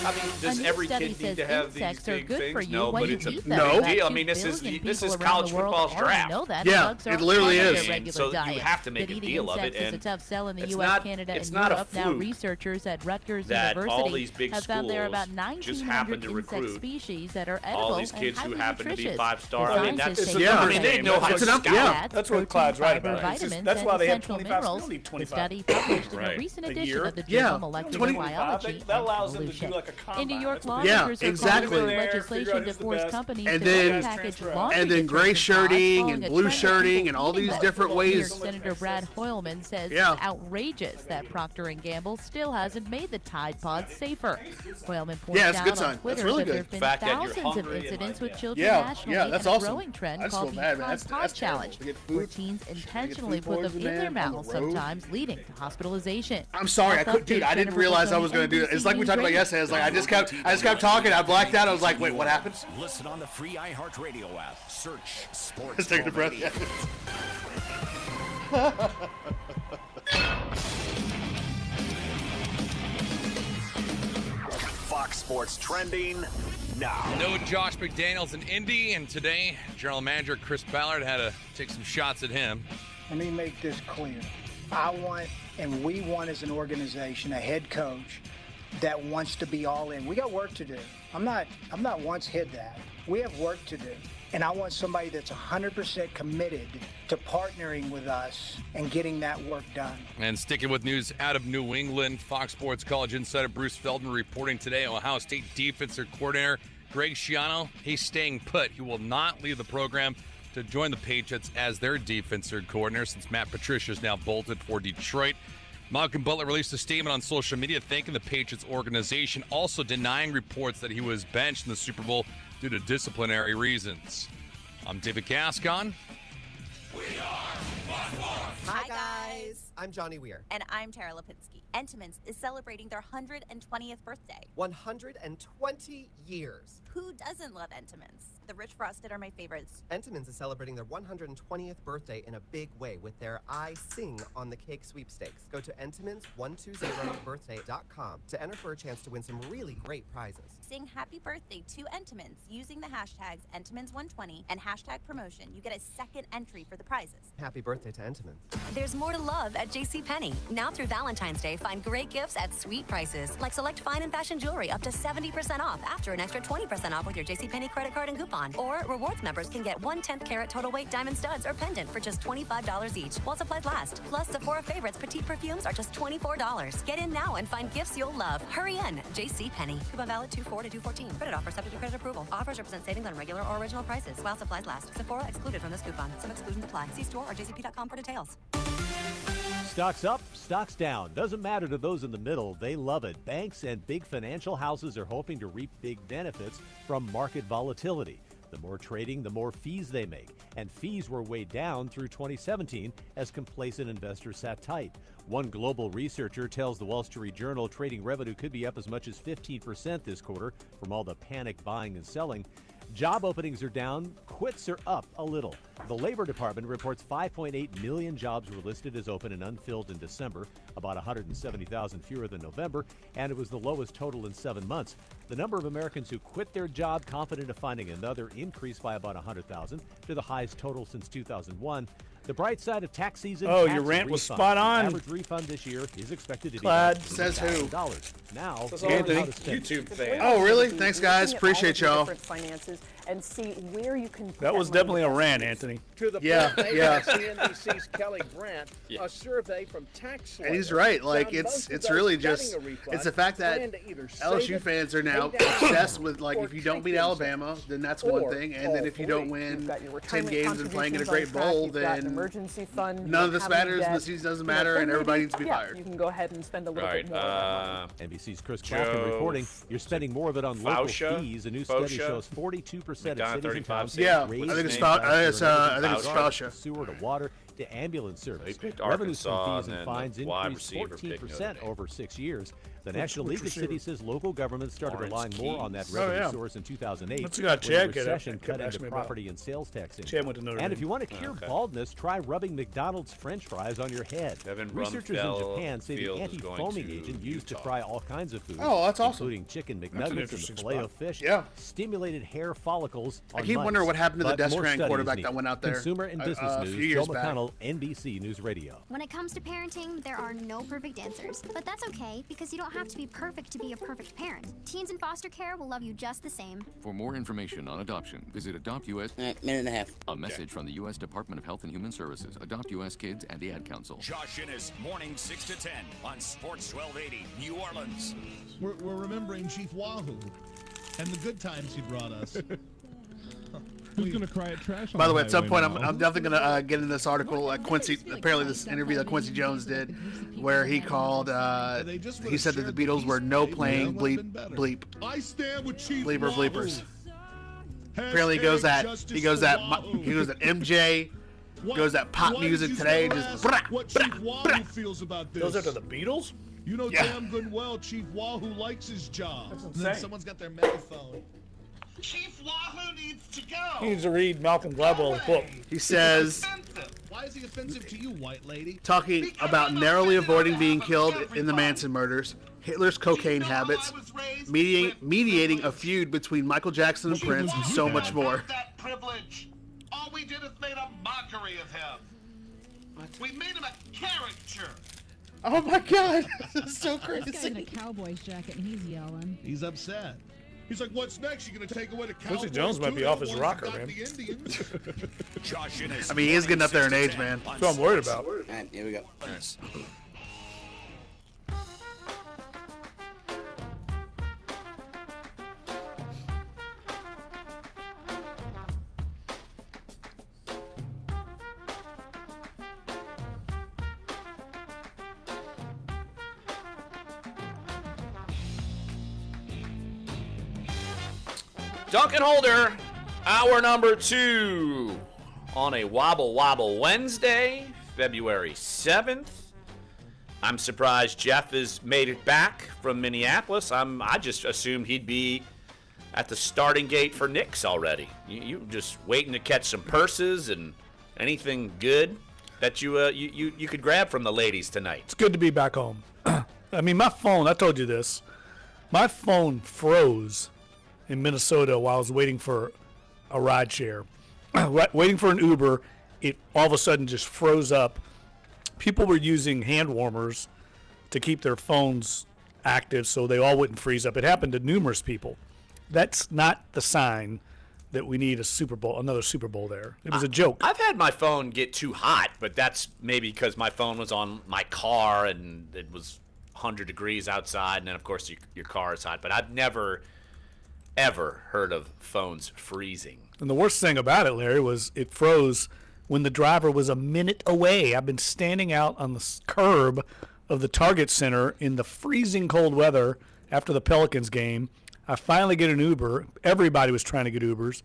I mean, does every kid need to have these big things? No, but it's a big deal. I mean, this is college football's draft. Yeah, it literally is. So you have to make a deal of it, and it's a tough sell in the it's U.S., not, Canada, it's and not Europe. a Now, fluke researchers at Rutgers that University all these big have found there are about schools just happen 1,900 to insect recruit species that are edible all these kids and who highly happen to be nutritious. 5-star. The I mean, that's scientists say I mean, they know how to scout. Yeah, that's what Clyde's right about. Vitamins That's why they have essential 25. minerals. They need 25. The study published in a recent edition of the Journal of Molecular Biology that allows them to Evolution. do like a combine. In New York, That's lawmakers are exactly. calling for legislation to force companies And to then- package laundry and then gray detergent shirting pods and following a blue trend of shirting people and all eating these them. different New ways. York Senator Brad Hoylman says it's outrageous that Procter & Gamble still hasn't made the Tide Pods safer. Hoylman points Yeah, it's a good out sign. on Twitter That's really that there good. have been The fact that you're thousands of hungry and incidents with like- children Yeah, nationally yeah, that's and awesome. a growing trend I just called feel the bad, man. Tide That's Pod terrible. Challenge, To get where food- teens to get intentionally food put them poisoning, in their man, on mouths, the road. sometimes leading to hospitalization. I'm sorry, dude, I didn't realize I was going to do it. It's like we talked about yesterday. It's like I just kept talking. I blacked out. I was like, wait, what happened? Listen on the free iHeartRadio app. Search Sports Let's take a breath. a head coach that wants to be all in. We got work to do. I'm not once hid that. We have work to do. And I want somebody that's 100% committed to partnering with us and getting that work done. And sticking with news out of New England, Fox Sports College insider Bruce Feldman reporting today, Ohio State defensive coordinator Greg Schiano, he's staying put. He will not leave the program to join the Patriots as their defensive coordinator since Matt Patricia is now bolted for Detroit. Malcolm Butler released a statement on social media thanking the Patriots organization, also denying reports that he was benched in the Super Bowl due to disciplinary reasons. I'm David Gascon. Hi, guys. I'm Johnny Weir. And I'm Tara Lipinski. Entenmann's is celebrating their 120th birthday. 120 years. Who doesn't love Entenmann's? The rich frosted are my favorites. Entenmann's is celebrating their 120th birthday in a big way with their I Sing on the Cake sweepstakes. Go to Entenmann's120birthday.com to enter for a chance to win some really great prizes. Sing happy birthday to Entenmann's using the hashtags Entenmann's120 and hashtag promotion. You get a second entry for the prizes. Happy birthday to Entenmann's. There's more to love at JCPenney. Now through Valentine's Day, find great gifts at sweet prices, like select fine and fashion jewelry up to 70% off after an extra 20% off with your JCPenney credit card and coupon. Or rewards members can get 1/10 carat total weight diamond studs or pendant for just $25 each while supplies last. Plus, Sephora favorites petite perfumes are just $24. Get in now and find gifts you'll love. Hurry in. JCPenney. Coupon valid 2/4 to 2/14. Credit offer subject to credit approval. Offers represent savings on regular or original prices while supplies last. Sephora excluded from this coupon. Some exclusions apply. See store or jcp.com for details. Stocks up, stocks down. Doesn't matter to those in the middle. They love it. Banks and big financial houses are hoping to reap big benefits from market volatility. The more trading, the more fees they make. And fees were way down through 2017 as complacent investors sat tight. One global researcher tells the Wall Street Journal trading revenue could be up as much as 15% this quarter from all the panic buying and selling. Job openings are down, quits are up a little. The Labor Department reports 5.8 million jobs were listed as open and unfilled in December, about 170,000 fewer than November, and it was the lowest total in 7 months. The number of Americans who quit their job confident of finding another increased by about 100,000 to the highest total since 2001. The bright side of tax season. Oh, tax your rant was refund. spot on. The average refund this year is expected to be Glad. Says who? $1,000. Now, Anthony. YouTube fan. Oh, really? Thanks, guys. Appreciate y'all. Different finances and see where you can. Put That was money definitely a best rant, use. Anthony. To the Yeah, point made yeah. by CNBC's Kelly Grant, a survey from Tax And he's Slayer right. Like found most it's of those really getting just a refund it's the fact that plan to either save LSU it, fans are now pay down obsessed debt, with like or if you don't take beat themselves. Alabama, then that's one Or thing, and all then if you don't three. win You've got your 10 retirement games and playing in a great contributions on track, bowl, you've got an then emergency fund, you none don't of this have any matters, and the debt. season doesn't You know, matter, then and everybody maybe, needs to be yeah, fired. You can go ahead and spend a little Right. bit more. of that money. NBC's Chris Clarkin reporting you're spending more of it on local fees. A new study shows 42% of cities and towns Yeah, I raise think it's fees Fau- last year I think it's on everything Faucia. from sewer to water, to ambulance service. They picked Revenues from Arkansas, fees and and fines then the wide increased receiver picked 14% Notre Dame. over 6 years. The National League of Cities says local governments started relying more on that Oh, revenue yeah. source in 2008 That's got when Chad the recession kept cut asking into me about. property and sales tax income. Chad went to Notre And Dame. if you want to cure baldness, try rubbing McDonald's French fries on your head. Kevin Researchers in Brumfeld Japan say the Fields is going anti-foaming to agent used to Utah. fry all kinds of foods, Oh, that's awesome. including chicken That's an McNuggets and interesting the filet spot. of fish, Yeah. stimulated hair follicles on I keep mice. wondering what happened to the But more Descran studies quarterback needed. that went out there Consumer and business a news, few Joe years back. McConnell, NBC News Radio. When it comes to parenting, there are no perfect answers. But that's okay, because you don't have to be perfect to be a perfect parent. Teens in foster care will love you just the same. For more information on adoption, visit Adopt US. Minute and a half. A message from the U.S. Department of Health and Human Services, Adopt US Kids, and the Ad Council. Josh Innes, morning 6 to 10 on Sports 1280, New Orleans. We're remembering Chief Wahoo and the good times he brought us. Who's going to cry at trash? By the way, at some point, I'm definitely going to get in this article. Quincy, apparently, this interview that Quincy Jones did, where he called. He said that the Beatles were no playing bleep. I stand with Chief Bleeper Wahoo. bleepers. Apparently, he goes that MJ. Goes that pop music today. Just what Chief Wahoo feels about this. Those are the Beatles? You know Yeah. damn good well Chief Wahoo likes his job. That's And then insane. someone's got their megaphone. Chief Wahoo needs to go. He needs to read Malcolm Gladwell's book. He says, Why is he offensive to you, white lady? talking about narrowly avoiding being killed in the Manson murders, Hitler's cocaine habits, mediating a feud between Michael Jackson and Prince, and so much more. That privilege. All we did is made a mockery of him. We made him a caricature. Oh my God, this is so This guy's crazy. in a Cowboys jacket and he's yelling. He's upset. He's like, what's next? You're going to take away the Cowboys? Quincy Jones might too? be They're off the his ones rocker, that got man. the Indians. Josh Innes. I mean, he is getting up there in age, man. That's what I'm worried about. All right, here we go. Dunc and Holder, hour number 2 on a Wobble Wobble Wednesday, February 7th. I'm surprised Jeff has made it back from Minneapolis. I just assumed he'd be at the starting gate for Knicks already. You just waiting to catch some purses and anything good that you could grab from the ladies tonight. It's good to be back home. I mean, my phone, I told you this, my phone froze in Minnesota while I was waiting for a ride share. Waiting for an Uber, it all of a sudden just froze up. People were using hand warmers to keep their phones active so they all wouldn't freeze up. It happened to numerous people. That's not the sign that we need another Super Bowl there. It was a joke. I've had my phone get too hot, but that's maybe because my phone was on my car and it was 100 degrees outside, and then, of course, your car is hot. But I've never, ever heard of phones freezing. And the worst thing about it, Larry, was it froze when the driver was a minute away. I've been standing out on the curb of the Target Center in the freezing cold weather after the Pelicans game. I finally get an Uber. Everybody was trying to get Ubers.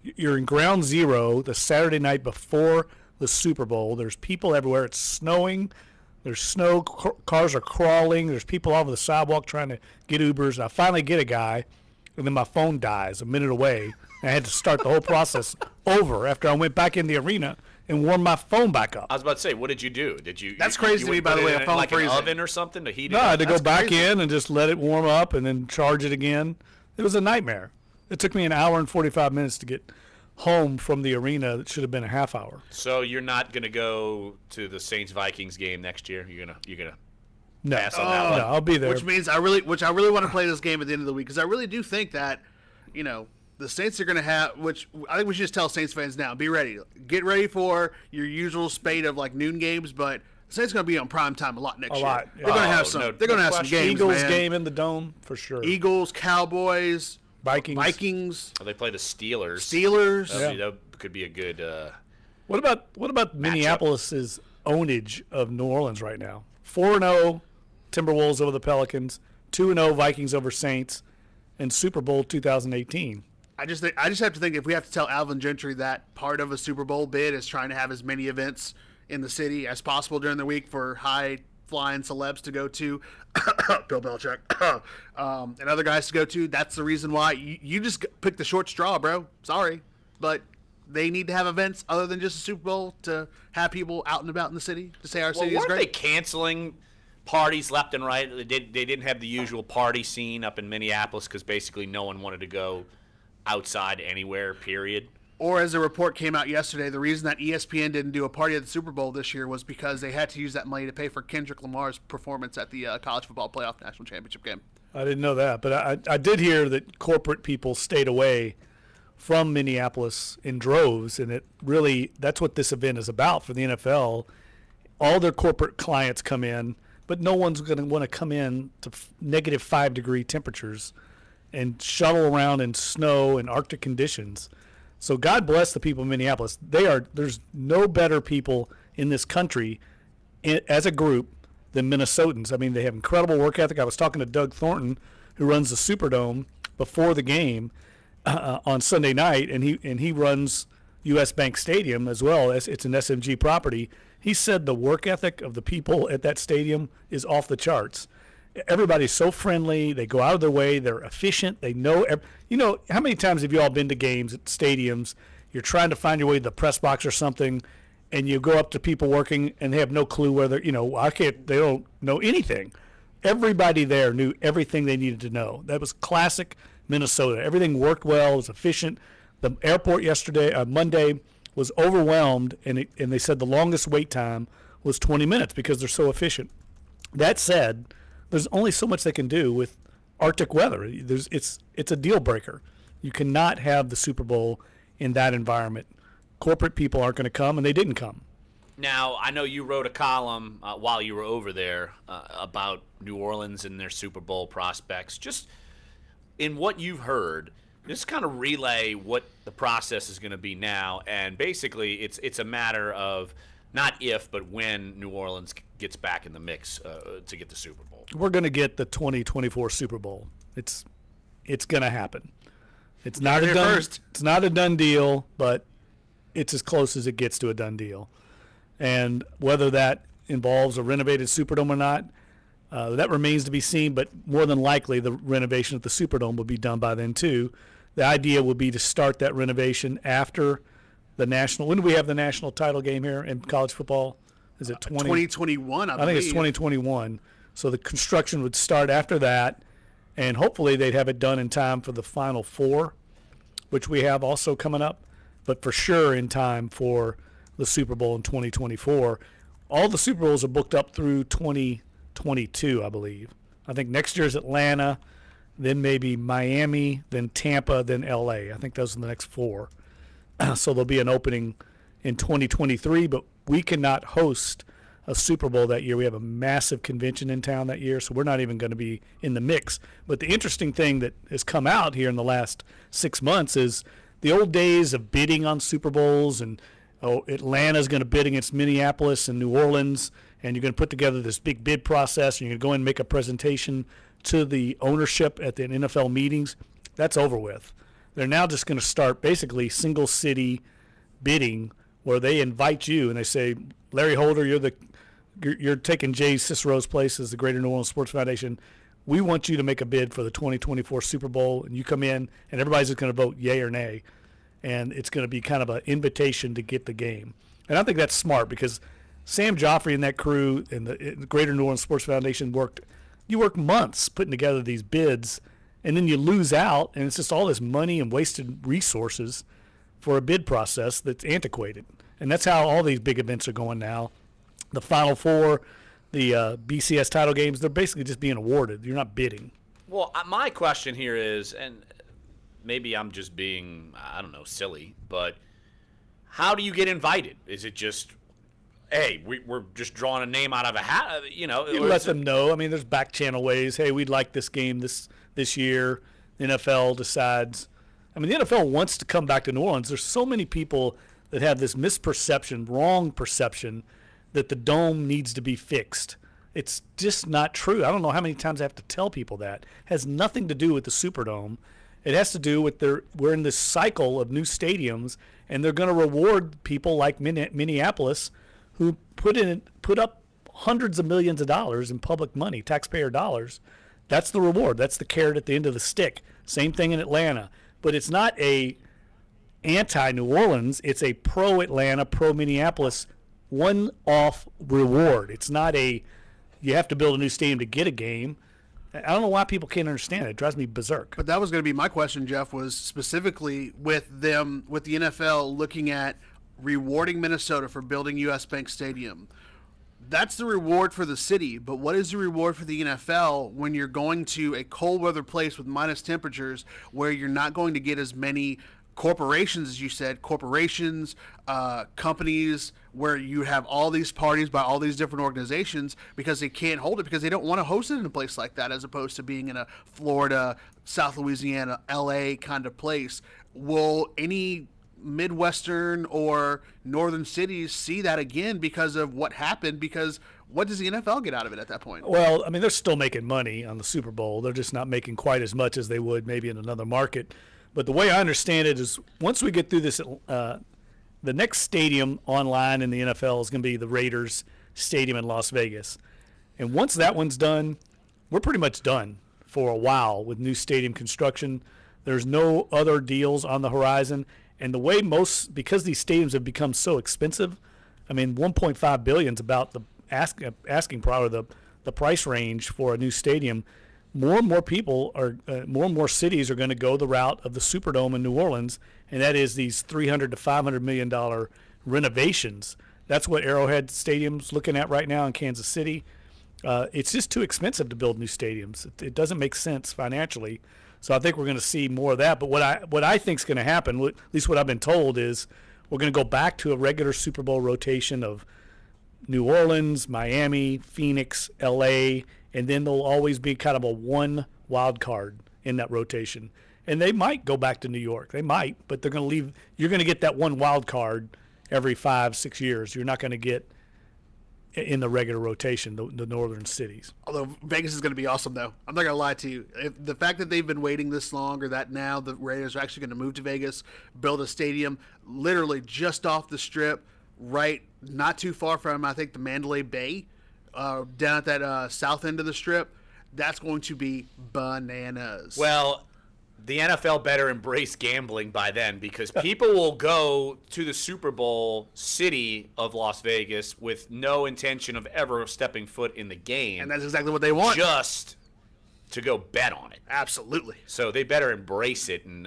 You're in ground zero the Saturday night before the Super Bowl. There's people everywhere. It's snowing. There's snow. Cars are crawling. There's people all over the sidewalk trying to get Ubers. And I finally get a guy, and then my phone dies a minute away. And I had to start the whole process over after I went back in the arena and warmed my phone back up. I was about to say, what did you do? Did you? That's crazy to me, by the way, a phone like an freezing. oven or something to heat it No, I up? had to go That's back crazy. in and just let it warm up and then charge it again. It was a nightmare. It took me an hour and 45 minutes to get home from the arena. That should have been a half hour. So you're not going to go to the Saints-Vikings game next year? You're gonna No, pass on that one? no, I'll be there. Which means I really want to play this game at the end of the week, because I really do think that, the Saints are going to have, which I think we should just tell Saints fans now, be ready. Get ready for your usual spate of noon games, but the Saints are going to be on prime time a lot next year. lot, They're going to have some. no they're going to have some games, Eagles man. game in the Dome for sure. Eagles, Cowboys, Vikings. Oh, they play the Steelers. Steelers. That could be a good. What about Minneapolis's ownage of New Orleans right now? 4-0 Timberwolves over the Pelicans, 2-0 Vikings over Saints, and Super Bowl 2018. I just have to think if we have to tell Alvin Gentry that part of a Super Bowl bid is trying to have as many events in the city as possible during the week for high-flying celebs to go to, Bill Belichick, and other guys to go to. That's the reason why. You just picked the short straw, bro. Sorry. But they need to have events other than just a Super Bowl to have people out and about in the city to say our city is great. Weren't they canceling parties left and right? They didn't have the usual party scene up in Minneapolis because basically no one wanted to go outside anywhere, period. Or as a report came out yesterday, the reason that ESPN didn't do a party at the Super Bowl this year was because they had to use that money to pay for Kendrick Lamar's performance at the College Football Playoff National Championship game. I didn't know that, but I did hear that corporate people stayed away from Minneapolis in droves, and that's what this event is about for the NFL. All their corporate clients come in, but no one's going to want to come in to negative 5-degree temperatures and shuttle around in snow and Arctic conditions. So God bless the people of Minneapolis. There's no better people in this country as a group than Minnesotans. I mean, they have incredible work ethic. I was talking to Doug Thornton, who runs the Superdome, before the game on Sunday night, and he runs U.S. Bank Stadium as well. It's an SMG property. He said the work ethic of the people at that stadium is off the charts. Everybody's so friendly. They go out of their way. They're efficient. They know. How many times have you all been to games at stadiums? You're trying to find your way to the press box or something, and you go up to people working, and they have no clue whether, they don't know anything. Everybody there knew everything they needed to know. That was classic Minnesota. Everything worked well. It was efficient. The airport Monday, was overwhelmed, and they said the longest wait time was 20 minutes because they're so efficient. That said, there's only so much they can do with Arctic weather. It's a deal breaker. You cannot have the Super Bowl in that environment. Corporate people aren't going to come, and they didn't come. Now, I know you wrote a column while you were over there about New Orleans and their Super Bowl prospects. Just in what you've heard, just kind of relay what the process is going to be now. And basically, it's a matter of not if, but when New Orleans gets back in the mix to get the Super Bowl. We're going to get the 2024 Super Bowl. It's going to happen. It's not a done deal, but it's as close as it gets to a done deal. And whether that involves a renovated Superdome or not, that remains to be seen. But more than likely, the renovation of the Superdome will be done by then too. The idea will be to start that renovation after the national. When do we have the national title game here in college football? Is it 2021? I think it's 2021. So the construction would start after that, and hopefully they'd have it done in time for the Final Four, which we have also coming up, but for sure in time for the Super Bowl in 2024. All the Super Bowls are booked up through 2022, I believe. I think next year's Atlanta, then maybe Miami, then Tampa, then L.A. I think those are the next four. So there'll be an opening in 2023, but we cannot host a Super Bowl that year. We have a massive convention in town that year, so we're not even going to be in the mix. But the interesting thing that has come out here in the last 6 months is the old days of bidding on Super Bowls, and Atlanta's going to bid against Minneapolis and New Orleans, and you're going to put together this big bid process, and you're going to go in and make a presentation to the ownership at the NFL meetings. That's over with. They're now just going to start basically single city bidding, where they invite you and they say, Larry Holder, you're taking Jay Cicero's place as the Greater New Orleans Sports Foundation. We want you to make a bid for the 2024 Super Bowl, and you come in, and everybody's just going to vote yay or nay, and it's going to be kind of an invitation to get the game. And I think that's smart because Sam Joffrey and that crew and the Greater New Orleans Sports Foundation work months putting together these bids, and then you lose out, and it's just all this money and wasted resources for a bid process that's antiquated. And that's how all these big events are going now. The Final Four, the BCS title games, they're basically just being awarded. You're not bidding. Well, my question here is, and maybe I'm just being, silly, but how do you get invited? Is it just, hey, we're just drawing a name out of a hat? You let them know. I mean, there's back channel ways. Hey, we'd like this game this year. The NFL decides. I mean, the NFL wants to come back to New Orleans. There's so many people that have this misperception, wrong perception, that the dome needs to be fixed. It's just not true. I don't know how many times I have to tell people that. It has nothing to do with the Superdome. It has to do with we're in this cycle of new stadiums, and they're going to reward people like Minneapolis who put up hundreds of millions of dollars in public money, taxpayer dollars. That's the reward. That's the carrot at the end of the stick. Same thing in Atlanta. But it's not a anti-New Orleans. It's a pro-Atlanta, pro-Minneapolis one-off reward. It's not a you have to build a new stadium to get a game. I don't know why people can't understand it. It drives me berserk. But that was going to be my question, Jeff, was specifically with the NFL looking at rewarding Minnesota for building U.S. Bank Stadium. That's the reward for the city, but what is the reward for the NFL when you're going to a cold weather place with minus temperatures where you're not going to get as many corporations, as you said, companies, where you have all these parties by all these different organizations because they can't hold it because they don't want to host it in a place like that as opposed to being in a Florida, South Louisiana, LA kind of place. Will any Midwestern or northern cities see that again because of what happened? Because what does the NFL get out of it at that point? Well, I mean, they're still making money on the Super Bowl. They're just not making quite as much as they would maybe in another market. But the way I understand it is once we get through this, the next stadium online in the NFL is going to be the Raiders Stadium in Las Vegas. And once that one's done, we're pretty much done for a while with new stadium construction. There's no other deals on the horizon. And the way because these stadiums have become so expensive, I mean, $1.5 billion is about the asking price, the price range for a new stadium. More and more people more and more cities are going to go the route of the Superdome in New Orleans, and that is these $300 to $500 million renovations. That's what Arrowhead Stadium's looking at right now in Kansas City. It's just too expensive to build new stadiums. It doesn't make sense financially. So I think we're going to see more of that. But what I think is going to happen, at least what I've been told, is we're going to go back to a regular Super Bowl rotation of New Orleans, Miami, Phoenix, L.A., and then there'll always be kind of a one wild card in that rotation. And they might go back to New York. They might, but they're going to leave. You're going to get that one wild card every 5-6 years. You're not going to get in the regular rotation, the northern cities. Although Vegas is going to be awesome, though. I'm not going to lie to you. The fact that they've been waiting this long, or that now the Raiders are actually going to move to Vegas, build a stadium literally just off the Strip, right, not too far from, I think, the Mandalay Bay, down at that south end of the Strip, that's going to be bananas. Well, the NFL better embrace gambling by then, because people will go to the Super Bowl city of Las Vegas with no intention of ever stepping foot in the game. And that's exactly what they want. Just to go bet on it. Absolutely. So they better embrace it. And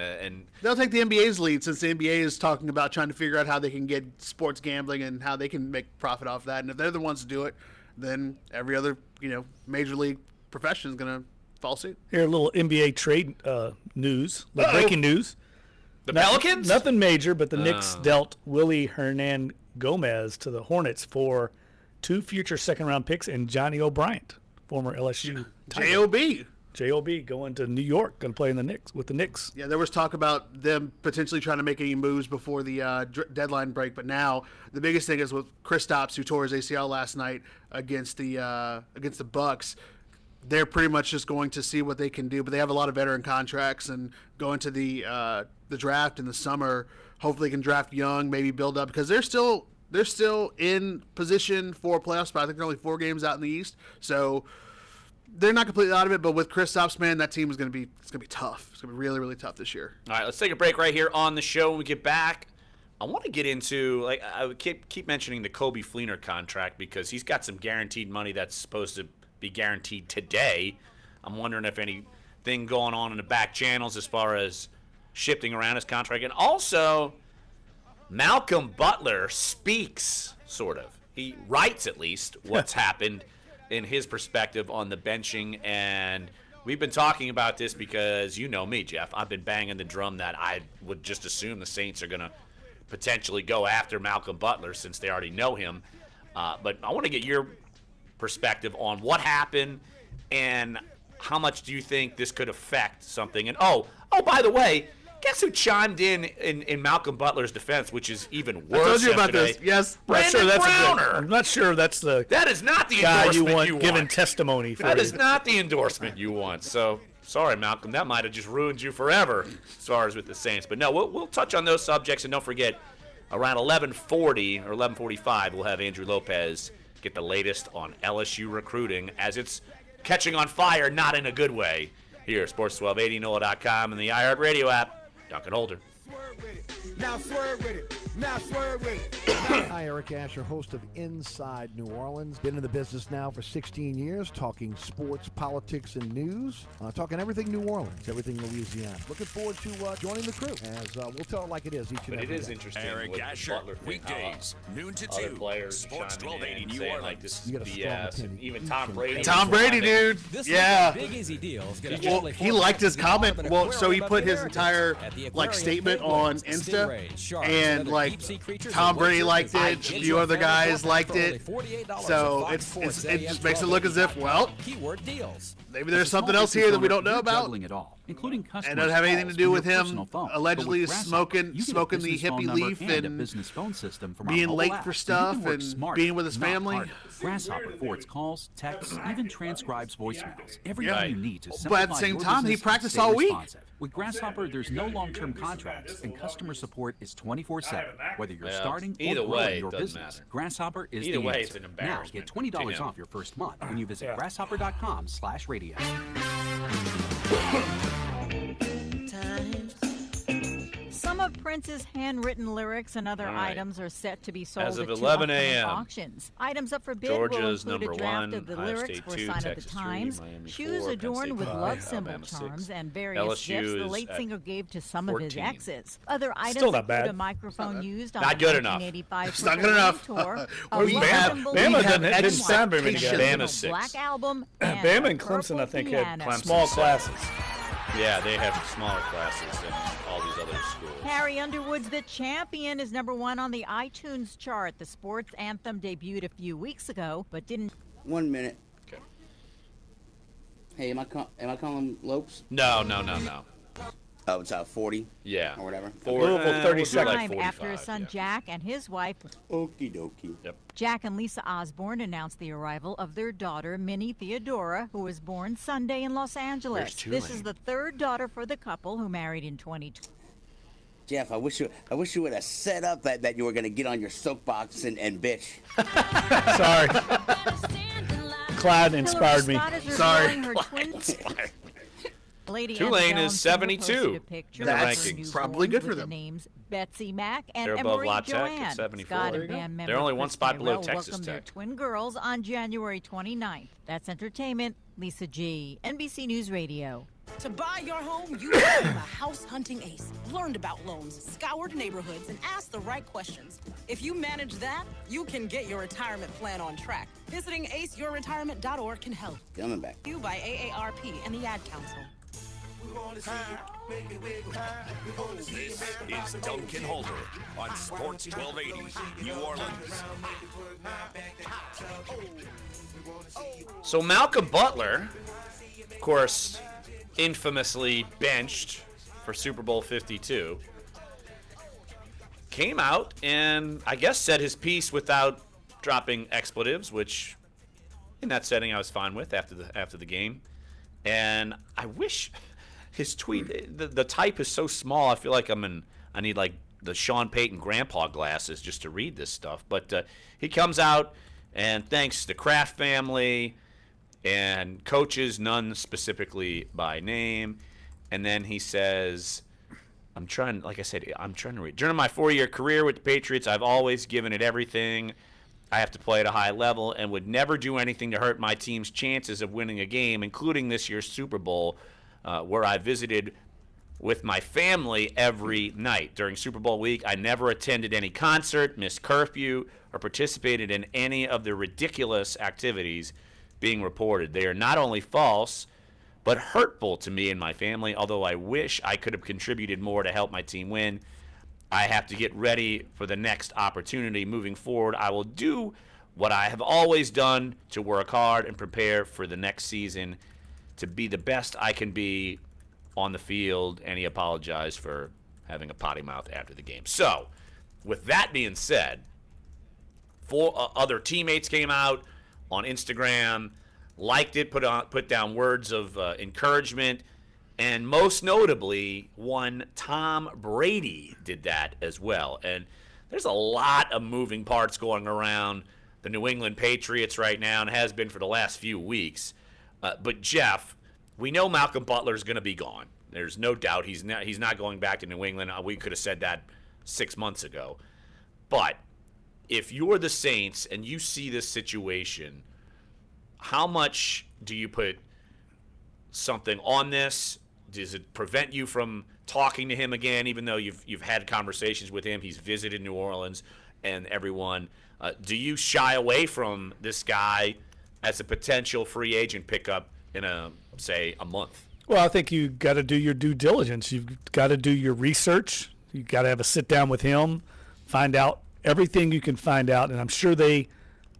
they'll take the NBA's lead, since the NBA is talking about trying to figure out how they can get sports gambling and how they can make profit off that. And if they're the ones to do it, then every other major league profession is going to follow suit. Here, a little NBA trade news, breaking news. The Pelicans? Nothing major, but the Knicks dealt Willie Hernan Gomez to the Hornets for 2 future second-round picks and Johnny O'Brien, former LSU J.O.B. going to New York, going to play with the Knicks. Yeah, there was talk about them potentially trying to make any moves before the deadline break, but now the biggest thing is with Kristaps, who tore his ACL last night against the Bucks. They're pretty much just going to see what they can do, but they have a lot of veteran contracts, and go into the draft in the summer. Hopefully, they can draft young, maybe build up, because they're still in position for a playoff spot. I think they're only 4 games out in the East, so they're not completely out of it. But with Kristaps, man, that team is going to be tough. It's going to be really, really tough this year. All right, let's take a break right here on the show. When we get back, I want to get into, I would keep mentioning the Kobe Fleener contract, because he's got some guaranteed money that's supposed to be guaranteed today. I'm wondering if anything going on in the back channels as far as shifting around his contract. And also, Malcolm Butler speaks, sort of. He writes, at least, what's happened in his perspective on the benching. And we've been talking about this because, you know me, Jeff. I've been banging the drum that I would just assume the Saints are going to potentially go after Malcolm Butler since they already know him. But I want to get your perspective on what happened and how much do you think this could affect something. And by the way, guess who chimed in Malcolm Butler's defense, which is even worse. I told you about this. Yes, Brandon Browner. I'm not sure that's the that is not the guy endorsement you want giving testimony for. That is not the endorsement you want. So sorry, Malcolm, that might have just ruined you forever as far as with the Saints. But no, we'll touch on those subjects, and don't forget, around 11:40 or 11:45, we'll have Andrew Lopez get the latest on LSU recruiting as it's catching on fire, not in a good way. Here, Sports 1280, NOLA.com, and the iHeartRadio app. Dunc and Holder. Now swerve with it. Now swerve with it. Hi, Eric Asher, host of Inside New Orleans. Been in the business now for 16 years, talking sports, politics, and news. Talking everything New Orleans, everything Louisiana. Looking forward to joining the crew, as we'll tell it like it is each and every day. But it is interesting. Eric Asher, weekdays, noon to 2. Sports 1280 New Orleans. Like this is BS. And even Tom Brady. Tom Brady, dude. Yeah. Big easy deal. Well, he liked his comment. Well, so he put his entire statement on Insta, and like Tom Brady liked it, a few other guys liked it. So it just makes it look as if, well, maybe there's something else here that we don't know about. And doesn't have anything to do with him allegedly smoking the hippie leaf and being late for stuff and being with his family. Grasshopper forwards calls, texts, even transcribes voicemails. Everything you need to simplify. But at the same time, he practiced all week. With Grasshopper, there's no long-term contracts, and customer support is 24/7. Whether you're starting or growing your business, Grasshopper is the answer. Now get $20 off your first month when you visit grasshopper.com/radio. Some of Prince's handwritten lyrics and other items are set to be sold as of at 11 upcoming a.m. auctions. Items up for bid Georgia's will include a draft #1, of the Ohio lyrics State for a 2, sign of the Texas 3, times, Miami shoes 4, adorned Penn with State love 5, symbol Alabama 6. charms, and various LSU gifts the is late at singer gave to some 14. of his exes. Other items Still not include bad. a microphone used on Not the good enough. 1985 It's not good enough. tour, We have Bama didn't sound very many guys. Bama's 6. Black Album, and Bama and a Clemson, I purple think, had piano. small classes. Yeah, they have smaller classes than all these other schools. Carrie Underwood's The Champion is #1 on the iTunes chart. The sports anthem debuted a few weeks ago, but didn't. 1 minute. Okay. Hey, am I calling Lopes? No. Oh, it's 40? Yeah. Or whatever. Louisville, 30 seconds. Time after his son Jack and his wife, Okie dokie. Yep. Jack and Lisa Osborne, announced the arrival of their daughter, Minnie Theodora, who was born Sunday in Los Angeles. This is the third daughter for the couple, who married in 2020. Jeff, I wish you would have set up that you were going to get on your soapbox and bitch. Sorry. Clyde inspired me. Sorry. Lady Tulane Annabelle is Singer 72 posted a picture in the of her rankings. Probably good newborn for with them. The names Betsy Mack and They're above Emery La Tech at Joanne. 74. Scott There and you go. band member They're only one Chris spot below Tyrell Texas welcomed their Tech. twin girls on January 29th. That's entertainment. Lisa G, NBC News Radio. To buy your home, you became a house hunting ace. Learned about loans, scoured neighborhoods, and asked the right questions. If you manage that, you can get your retirement plan on track. Visiting aceyourretirement.org can help. Coming back. You by AARP and the Ad Council. This is Dunc and Holder on Sports 1280 New Orleans. So Malcolm Butler, of course, infamously benched for Super Bowl 52, came out and I guess said his piece without dropping expletives, which in that setting I was fine with after the game. And I wish his tweet, the type is so small, I feel like I need like the Sean Payton grandpa glasses just to read this stuff. But he comes out and thanks the Kraft family and coaches, none specifically by name. And then he says, I'm trying to read. During my 4-year career with the Patriots, I've always given it everything. I have to play at a high level and would never do anything to hurt my team's chances of winning a game, including this year's Super Bowl, where I visited with my family every night. During Super Bowl week, I never attended any concert, missed curfew, or participated in any of the ridiculous activities being reported. They are not only false, but hurtful to me and my family, although I wish I could have contributed more to help my team win. I have to get ready for the next opportunity. Moving forward, I will do what I have always done to work hard and prepare for the next season to be the best I can be on the field. And he apologized for having a potty mouth after the game. So, with that being said, 4 other teammates came out on Instagram, liked it, put down words of encouragement, and most notably, one Tom Brady did that as well. And there's a lot of moving parts going around the New England Patriots right now, and has been for the last few weeks. But Jeff, we know Malcolm Butler is going to be gone. There's no doubt he's not going back to New England. We could have said that 6 months ago. But if you're the Saints and you see this situation, how much do you put something on this? Does it prevent you from talking to him again, even though you've had conversations with him? He's visited New Orleans and everyone. Do you shy away from this guy as a potential free agent pickup in a month? Well, I think you got to do your due diligence. You've got to do your research. You got to have a sit down with him, find out everything you can find out, and I'm sure they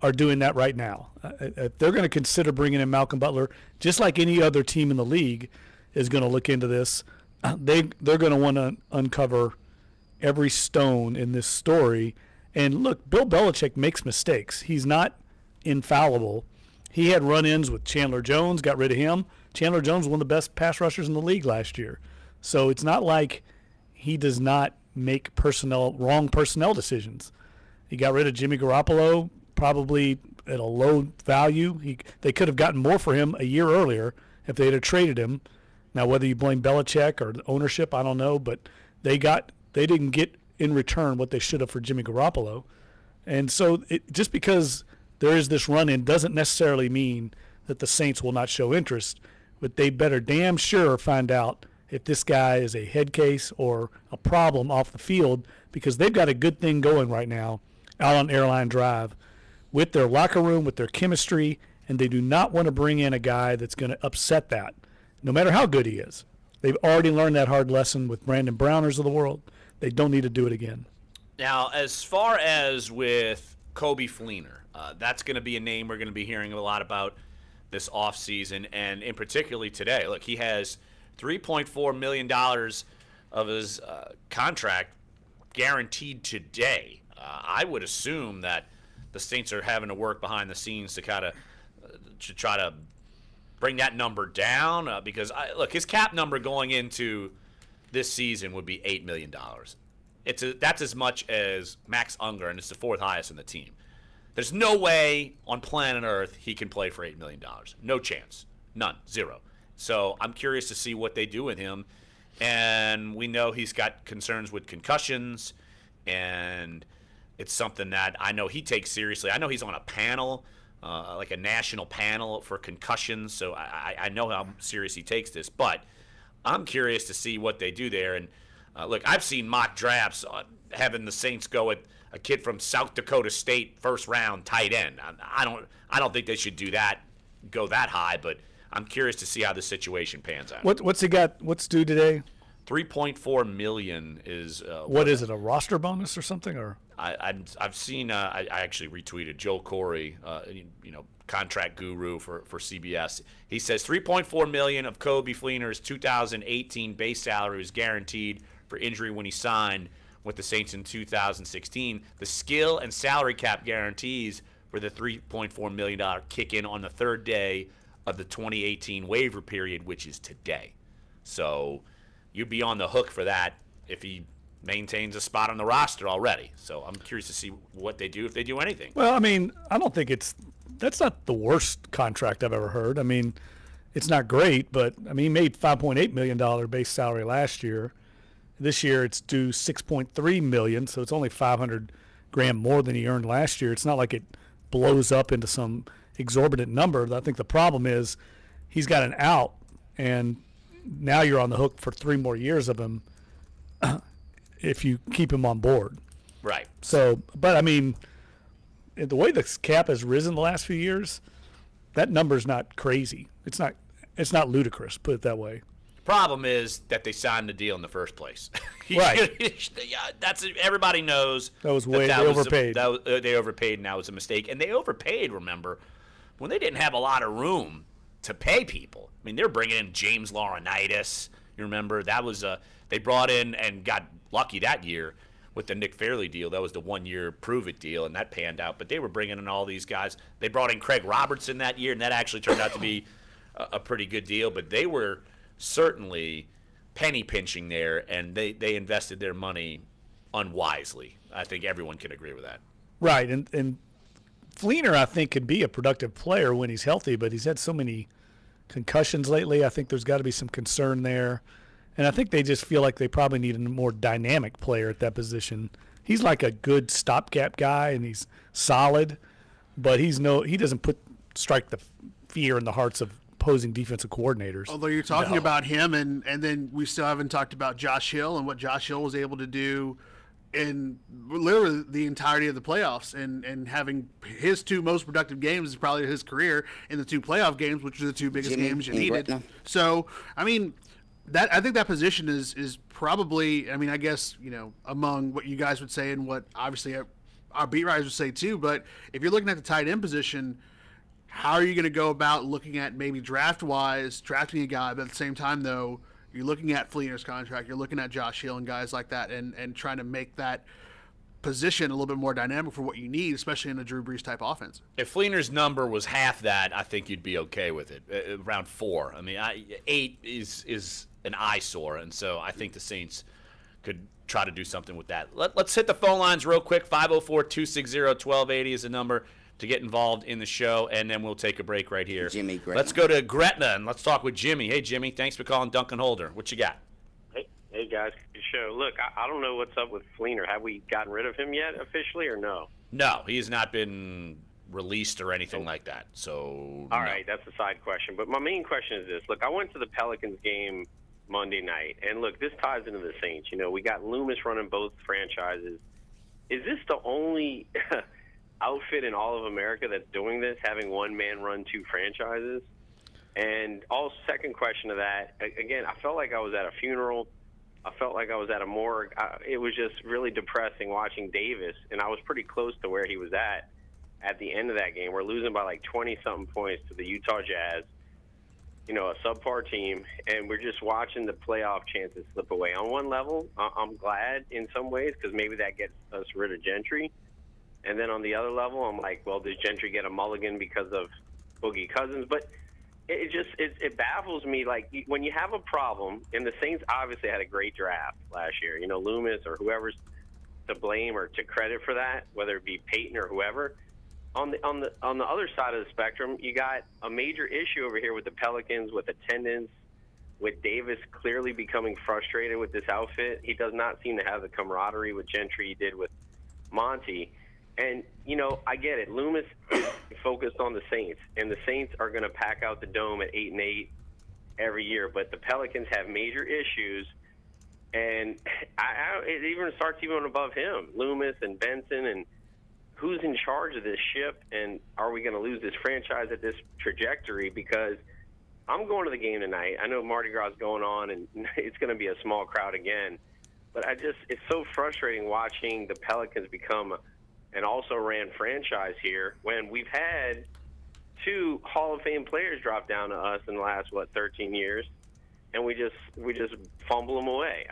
are doing that right now. If they're going to consider bringing in Malcolm Butler, just like any other team in the league is going to look into this, they're going to want to uncover every stone in this story. And look, Bill Belichick makes mistakes. He's not infallible. He had run-ins with Chandler Jones, got rid of him. Chandler Jones was one of the best pass rushers in the league last year. So it's not like he does not make wrong personnel decisions. He got rid of Jimmy Garoppolo probably at a low value. They could have gotten more for him a year earlier if they had traded him. Now, whether you blame Belichick or the ownership, I don't know, but they didn't get in return what they should have for Jimmy Garoppolo. And so just because there is this run-in doesn't necessarily mean that the Saints will not show interest, but they better damn sure find out if this guy is a head case or a problem off the field, because they've got a good thing going right now out on Airline Drive with their locker room, with their chemistry, and they do not want to bring in a guy that's going to upset that, no matter how good he is. They've already learned that hard lesson with Brandon Browners of the world. They don't need to do it again. Now, as far as with Kobe Fleener, that's going to be a name we're going to be hearing a lot about this offseason, and in particularly today. Look, he has $3.4 million of his contract guaranteed today. I would assume that the Saints are having to work behind the scenes to kind of try to bring that number down because, look, his cap number going into this season would be $8 million. That's as much as Max Unger, and it's the fourth highest in the team. There's no way on planet Earth he can play for $8 million. No chance. None. Zero. So I'm curious to see what they do with him. And we know he's got concerns with concussions, and it's something that I know he takes seriously. I know he's on a panel, like a national panel for concussions, so I know how serious he takes this. But I'm curious to see what they do there. And look, I've seen mock drafts having the Saints go at a kid from South Dakota State first round tight end. I don't think they should do that, go that high, but I'm curious to see how the situation pans out. What's he got? What's due today? $3.4 million is. What is it? A roster bonus or something? Or I've seen. I actually retweeted Joel Corey, contract guru for CBS. He says $3.4 million of Kobe Fleener's 2018 base salary was guaranteed for injury when he signed with the Saints in 2016. The skill and salary cap guarantees for the $3.4 million kick in on the third day of the 2018 waiver period, which is today. So you'd be on the hook for that if he maintains a spot on the roster already. So I'm curious to see what they do, if they do anything. Well, I mean, I don't think that's not the worst contract I've ever heard. I mean, it's not great, but I mean, he made $5.8 million base salary last year. This year it's due $6.3 million, so it's only $500,000 more than he earned last year. It's not like it blows up into some exorbitant number. I think the problem is he's got an out, and now you're on the hook for 3 more years of him if you keep him on board. Right. So, but I mean, the way the cap has risen the last few years, that number's not crazy. It's not ludicrous, put it that way. Problem is that they signed the deal in the first place. Right. That's everybody knows. They overpaid. They overpaid, and that was a mistake. And they overpaid, remember, when they didn't have a lot of room to pay people. I mean, they're bringing in James Laurinaitis. You remember that was they brought in and got lucky that year with the Nick Fairley deal. That was the 1-year prove-it deal, and that panned out. But they were bringing in all these guys. They brought in Craig Robertson that year, and that actually turned out to be a pretty good deal. But they were certainly penny pinching there, and they invested their money unwisely. I think everyone can agree with that. Right, and Fleener, I think, can be a productive player when he's healthy, but he's had so many concussions lately. I think there's got to be some concern there. And I think they just feel like they probably need a more dynamic player at that position. He's like a good stopgap guy, and he's solid, but he doesn't strike the fear in the hearts of opposing defensive coordinators. Although you're talking about him, and then we still haven't talked about Josh Hill and what Josh Hill was able to do in literally the entirety of the playoffs, and having his 2 most productive games is probably his career in the 2 playoff games, which are the 2 biggest games you needed. So, I mean, I think that position is probably, I mean, I guess, among what you guys would say and what obviously our beat writers would say too, but if you're looking at the tight end position, how are you going to go about looking at maybe draft-wise, drafting a guy, but at the same time, though, you're looking at Fleener's contract, you're looking at Josh Hill and guys like that, and trying to make that position a little bit more dynamic for what you need, especially in a Drew Brees type offense. If Fleener's number was half that, I think you'd be okay with it, around 4. I mean, 8 is an eyesore, and so I think the Saints could try to do something with that. Let's hit the phone lines real quick. 504-260-1280 is the number to get involved in the show, and then we'll take a break right here. Jimmy, Gretna. Let's go to Gretna, and let's talk with Jimmy. Hey, Jimmy, thanks for calling Dunc and Holder. What you got? Hey guys, good show. Look, I don't know what's up with Fleener. Have we gotten rid of him yet officially, or no? No, he has not been released or anything like that. So all right, that's a side question. But my main question is this. Look, I went to the Pelicans game Monday night, and look, this ties into the Saints. We got Loomis running both franchises. Is this the only outfit in all of America that's doing this, having one man run 2 franchises? And also, second question to that, again, I felt like I was at a funeral. I felt like I was at a morgue. It was just really depressing watching Davis, and I was pretty close to where he was at the end of that game. We're losing by like 20-something points to the Utah Jazz, a subpar team, and we're just watching the playoff chances slip away. On one level, I'm glad in some ways because maybe that gets us rid of Gentry. And then on the other level, I'm like, well, does Gentry get a mulligan because of Boogie Cousins? But it baffles me. Like, when you have a problem, and the Saints obviously had a great draft last year, Loomis or whoever's to blame or to credit for that, whether it be Peyton or whoever. On the other side of the spectrum, you got a major issue over here with the Pelicans, with attendance, with Davis clearly becoming frustrated with this outfit. He does not seem to have the camaraderie with Gentry he did with Monty. And, I get it. Loomis is focused on the Saints, and the Saints are going to pack out the dome at 8-8 every year. But the Pelicans have major issues, and it even starts even above him, Loomis and Benson, and who's in charge of this ship, and are we going to lose this franchise at this trajectory? Because I'm going to the game tonight. I know Mardi Gras is going on, and it's going to be a small crowd again. But it's so frustrating watching the Pelicans become an also-ran franchise here when we've had 2 Hall of Fame players drop down to us in the last, 13 years, and we just fumble them away.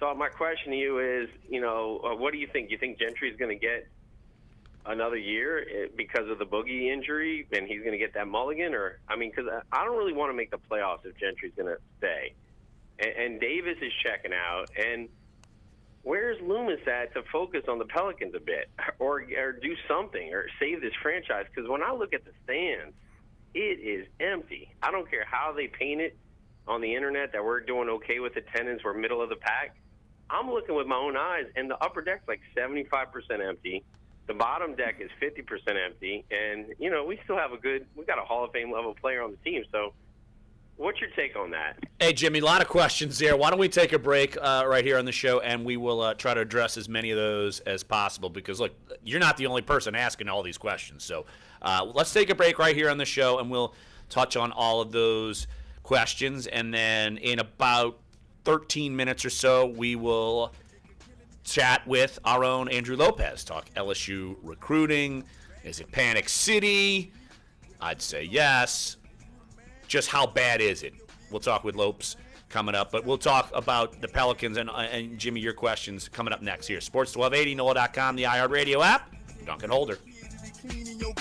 So my question to you is, what do you think? You think Gentry's going to get another year because of the Boogie injury, and he's going to get that mulligan? Or, because I don't really want to make the playoffs if Gentry's going to stay. And Davis is checking out, and where's Loomis at to focus on the Pelicans a bit or do something or save this franchise? Because when I look at the stands, it is empty. I don't care how they paint it on the internet that we're doing okay with attendance, we're middle of the pack. I'm looking with my own eyes, and the upper deck's like 75% empty. The bottom deck is 50% empty, and, we still have we got a Hall of Fame level player on the team, so what's your take on that? Hey, Jimmy, a lot of questions there. Why don't we take a break right here on the show, and we will try to address as many of those as possible because, look, you're not the only person asking all these questions. So let's take a break right here on the show, and we'll touch on all of those questions. And then in about 13 minutes or so, we will chat with our own Andrew Lopez, talk LSU recruiting. Is it Panic City? I'd say yes. Just how bad is it? We'll talk with Lopes coming up, but we'll talk about the Pelicans and Jimmy, your questions coming up next here. Sports 1280, NOLA.com, the iHeartRadio app, Dunc and Holder. In your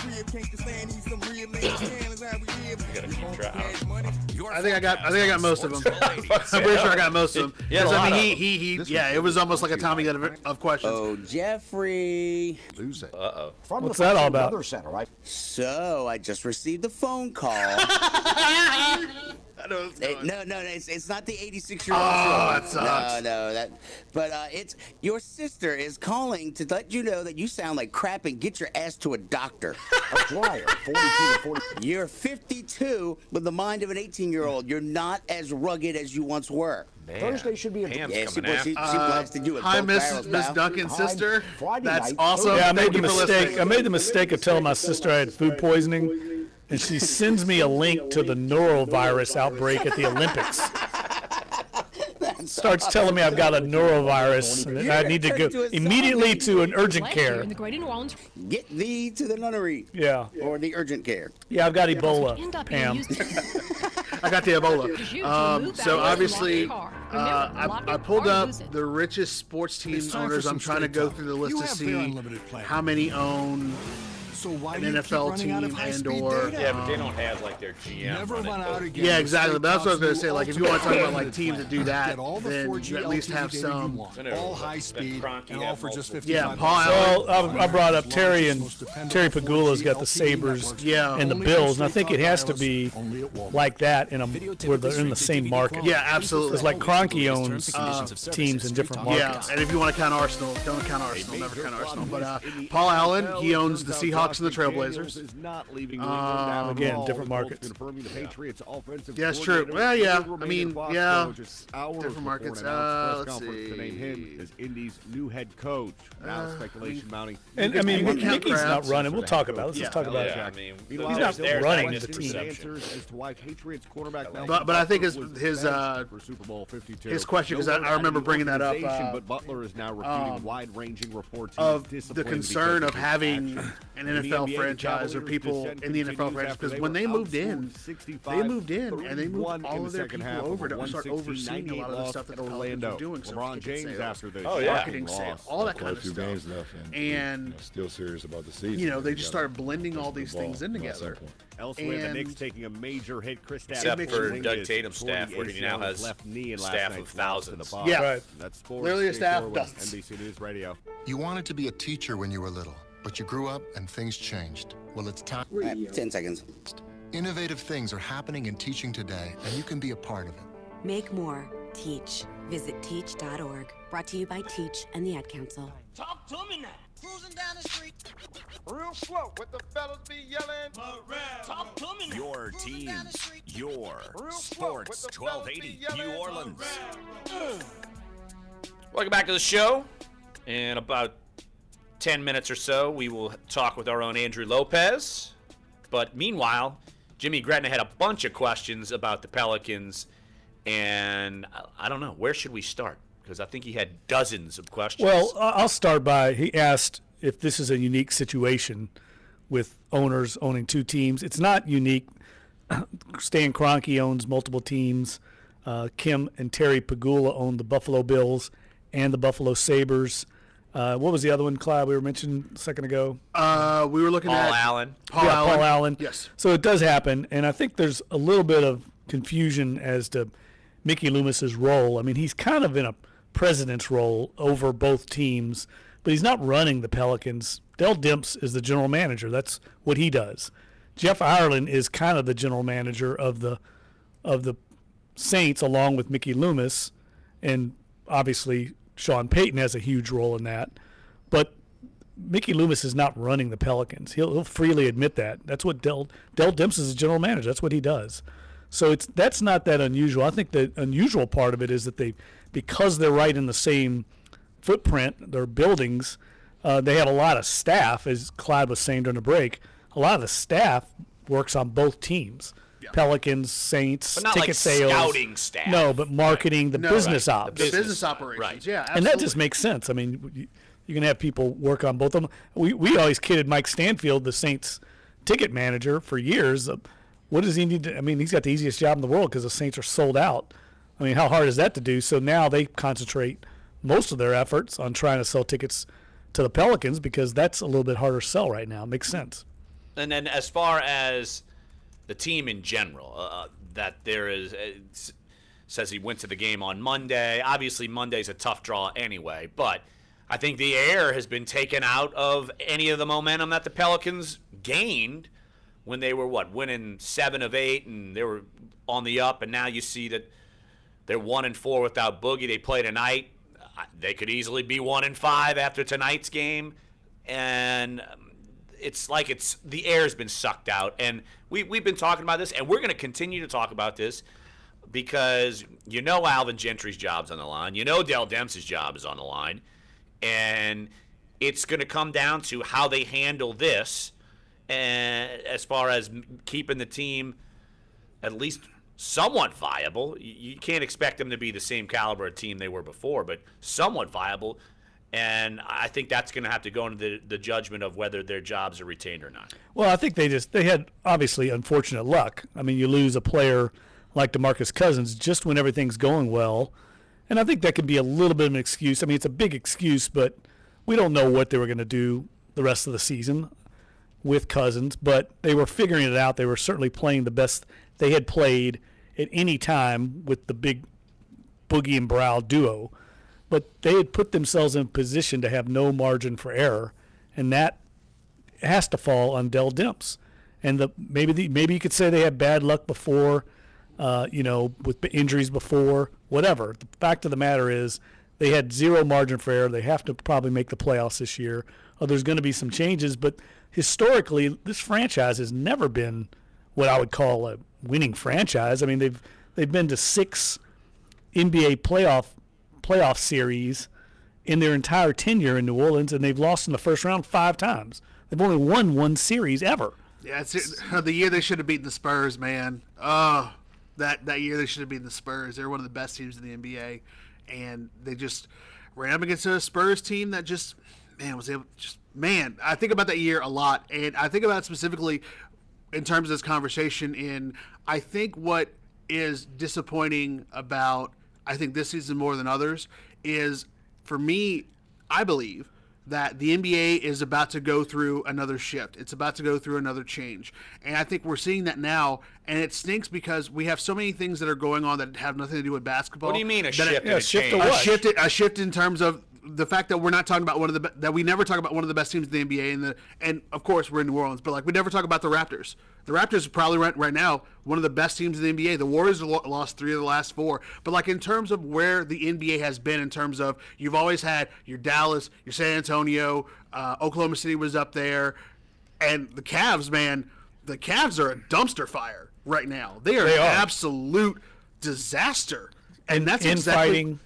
I think I got most of them. I'm pretty sure I got most of them. Yes, I mean, he it was almost like a Tommy gun of questions. Oh, Jeffrey. Lose it. Uh-oh. What's that all about? Center, right? So, I just received a phone call. No, it's not the 86-year-old. Oh, that sucks. No, but it's your sister is calling to let you know that you sound like crap and get your ass to a doctor. A liar. 42 to 40. You're 52 with the mind of an 18-year-old. You're not as rugged as you once were. Man, Thursday should be a she blasted you with hi, both Miss barrels, pal. Duncan's sister. That's night. awesome. Yeah, I made Thank the you for mistake. listening. I made the mistake of telling my sister I had food poisoning, and she sends me a link to the norovirus outbreak at the Olympics. Starts telling me I've got a norovirus and I need to go immediately to an urgent care. Get thee to the nunnery. Yeah. Or the urgent care. Yeah, I've got Ebola, Pam. I got the Ebola. So obviously, I pulled up the richest sports team owners. I'm trying to go through the list to see how many own an NFL team and/or yeah, but they don't have like their GM. Yeah, exactly. But that's what I was going to say. Like, if you want to talk about like teams that do that, then you at least have some. All high speed and all for just $55. Yeah, Paul. Well, I brought up Terry Pagula's got the Sabres and the Bills, and I think it has to be like that where they're in the same market. Yeah, absolutely. It's like Kroenke owns teams in different markets. Yeah, and if you want to count Arsenal, don't count Arsenal. Never count Arsenal. But Paul Allen, he owns the Seahawks and the Trailblazers. Again, different markets. Yeah, it's true. Well, yeah. I mean, yeah. Different markets. Let's see. To name him as Indy's new head coach. Now speculation mounting. And I mean, Mickey's not running. We'll talk about it. Let's just talk about it. I mean, he's not running the team. But I think his question, because I remember bringing that up. But Butler is now repeating wide-ranging reports of the concern of having an NFL franchise or people in the NFL franchise, because when they moved in and they moved all of their people over to start overseeing a lot of the stuff that the Pelicans were doing. So LeBron James after the marketing sales, all that kind of stuff. And still serious about the season. You know, they just started blending all these things in together. Elsewhere, the Knicks taking a major hit. Except for Doug Tatum's staff, where he now has staff of thousands. Yeah, right. That's sports. Literally a staff of dozens. NBC News Radio. You wanted to be a teacher when you were little, but you grew up and things changed. Well, it's time. 10 seconds. Innovative things are happening in teaching today, and you can be a part of it. Make more. Teach. Visit teach.org. Brought to you by Teach and the Ad Council. Talk to me now. Cruising down the street. Real slow. What the fellas be yelling? Talk to me now. Your teams. Your Sports 1280 New Orleans. Welcome back to the show. In about 10 minutes or so, we will talk with our own Andrew Lopez. But meanwhile, Jimmy Gretna had a bunch of questions about the Pelicans. And I don't know, where should we start? Because I think he had dozens of questions. Well, I'll start by, he asked if this is a unique situation with owners owning two teams. It's not unique. Stan Kroenke owns multiple teams. Kim and Terry Pagula own the Buffalo Bills and the Buffalo Sabres. What was the other one, Clyde, we were mentioning a second ago? We were looking at Paul Allen. Yes. So it does happen, and I think there's a little bit of confusion as to Mickey Loomis's role. I mean, he's kind of in a president's role over both teams, but he's not running the Pelicans. Dell Demps is the general manager. That's what he does. Jeff Ireland is kind of the general manager of the Saints, along with Mickey Loomis, and obviously Sean Payton has a huge role in that. But Mickey Loomis is not running the Pelicans. He'll freely admit that. That's what Dell Demps is the general manager. That's what he does. So that's not that unusual. I think the unusual part of it is that because they're right in the same footprint, their buildings, they have a lot of staff, as Clyde was saying during the break. A lot of the staff works on both teams. Yeah. Pelicans, Saints, but not ticket like sales. Scouting staff. No, but marketing, the business ops. The business operations, right. Yeah, absolutely. And that just makes sense. I mean, you can have people work on both of them. We always kidded Mike Stanfield, the Saints ticket manager, for years. What does he need to – I mean, he's got the easiest job in the world because the Saints are sold out. I mean, how hard is that to do? So now they concentrate most of their efforts on trying to sell tickets to the Pelicans because that's a little bit harder to sell right now. It makes sense. And then as far as the team in general, that there is says he went to the game on Monday. Obviously, Monday's a tough draw anyway, but I think the air has been taken out of any of the momentum that the Pelicans gained when they were, winning 7 of 8, and they were on the up, and now you see that they're 1-4 without Boogie. They play tonight. They could easily be 1-5 after tonight's game, and it's like the air's been sucked out. And we've been talking about this, and we're going to continue to talk about this because Alvin Gentry's job's on the line. Dell Demps' job is on the line. And it's going to come down to how they handle this, and as far as keeping the team at least somewhat viable. You can't expect them to be the same caliber of team they were before, but somewhat viable. And I think that's going to have to go into the judgment of whether their jobs are retained or not. Well, I think they had obviously unfortunate luck. I mean, you lose a player like DeMarcus Cousins just when everything's going well. And I think that could be a little bit of an excuse. I mean, it's a big excuse, but we don't know what they were going to do the rest of the season with Cousins. But they were figuring it out. They were certainly playing the best they had played at any time with the big Boogie and Brow duo. But they had put themselves in a position to have no margin for error, and that has to fall on Dell Demps. And maybe you could say they had bad luck before, with injuries before, whatever. The fact of the matter is they had zero margin for error. They have to probably make the playoffs this year. There's going to be some changes, but historically this franchise has never been what I would call a winning franchise. I mean, they've been to 6 NBA playoff series in their entire tenure in New Orleans, and they've lost in the first round 5 times. They've only won 1 series ever. Yeah, the year they should have beaten the Spurs, man. That year they should have beaten the Spurs. They were one of the best teams in the NBA, and they just ran up against a Spurs team that I think about that year a lot, and I think about it specifically in terms of this conversation. I think what is disappointing about this season more than others is, for me, I believe that the NBA is about to go through another shift. It's about to go through another change. And I think we're seeing that now, and it stinks because we have so many things that are going on that have nothing to do with basketball. What do you mean a shift? A shift in terms of the fact that we're not talking about that we never talk about one of the best teams in the NBA, and of course we're in New Orleans, but we never talk about the Raptors. The Raptors are probably right now one of the best teams in the NBA. The Warriors have lost 3 of the last 4, but in terms of where the NBA has been, in terms of you've always had your Dallas, your San Antonio, Oklahoma City was up there, and the Cavs, man, the Cavs are a dumpster fire right now. They are an absolute disaster, and that's infighting.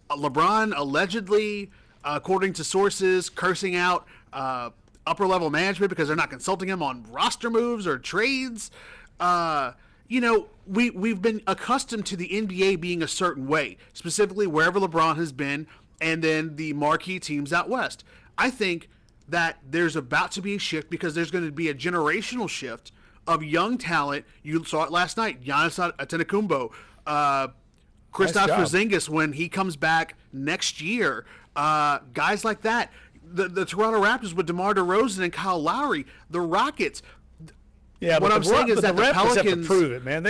LeBron allegedly, according to sources, cursing out upper-level management because they're not consulting him on roster moves or trades. We've been accustomed to the NBA being a certain way, specifically wherever LeBron has been, and then the marquee teams out west. I think that there's about to be a shift because there's going to be a generational shift of young talent. You saw it last night. Giannis Antetokounmpo, Kristaps Porzingis when he comes back next year. Guys like that. The Toronto Raptors with DeMar DeRozan and Kyle Lowry. The Rockets. Yeah, what I'm saying is that the Pelicans have to prove it, man.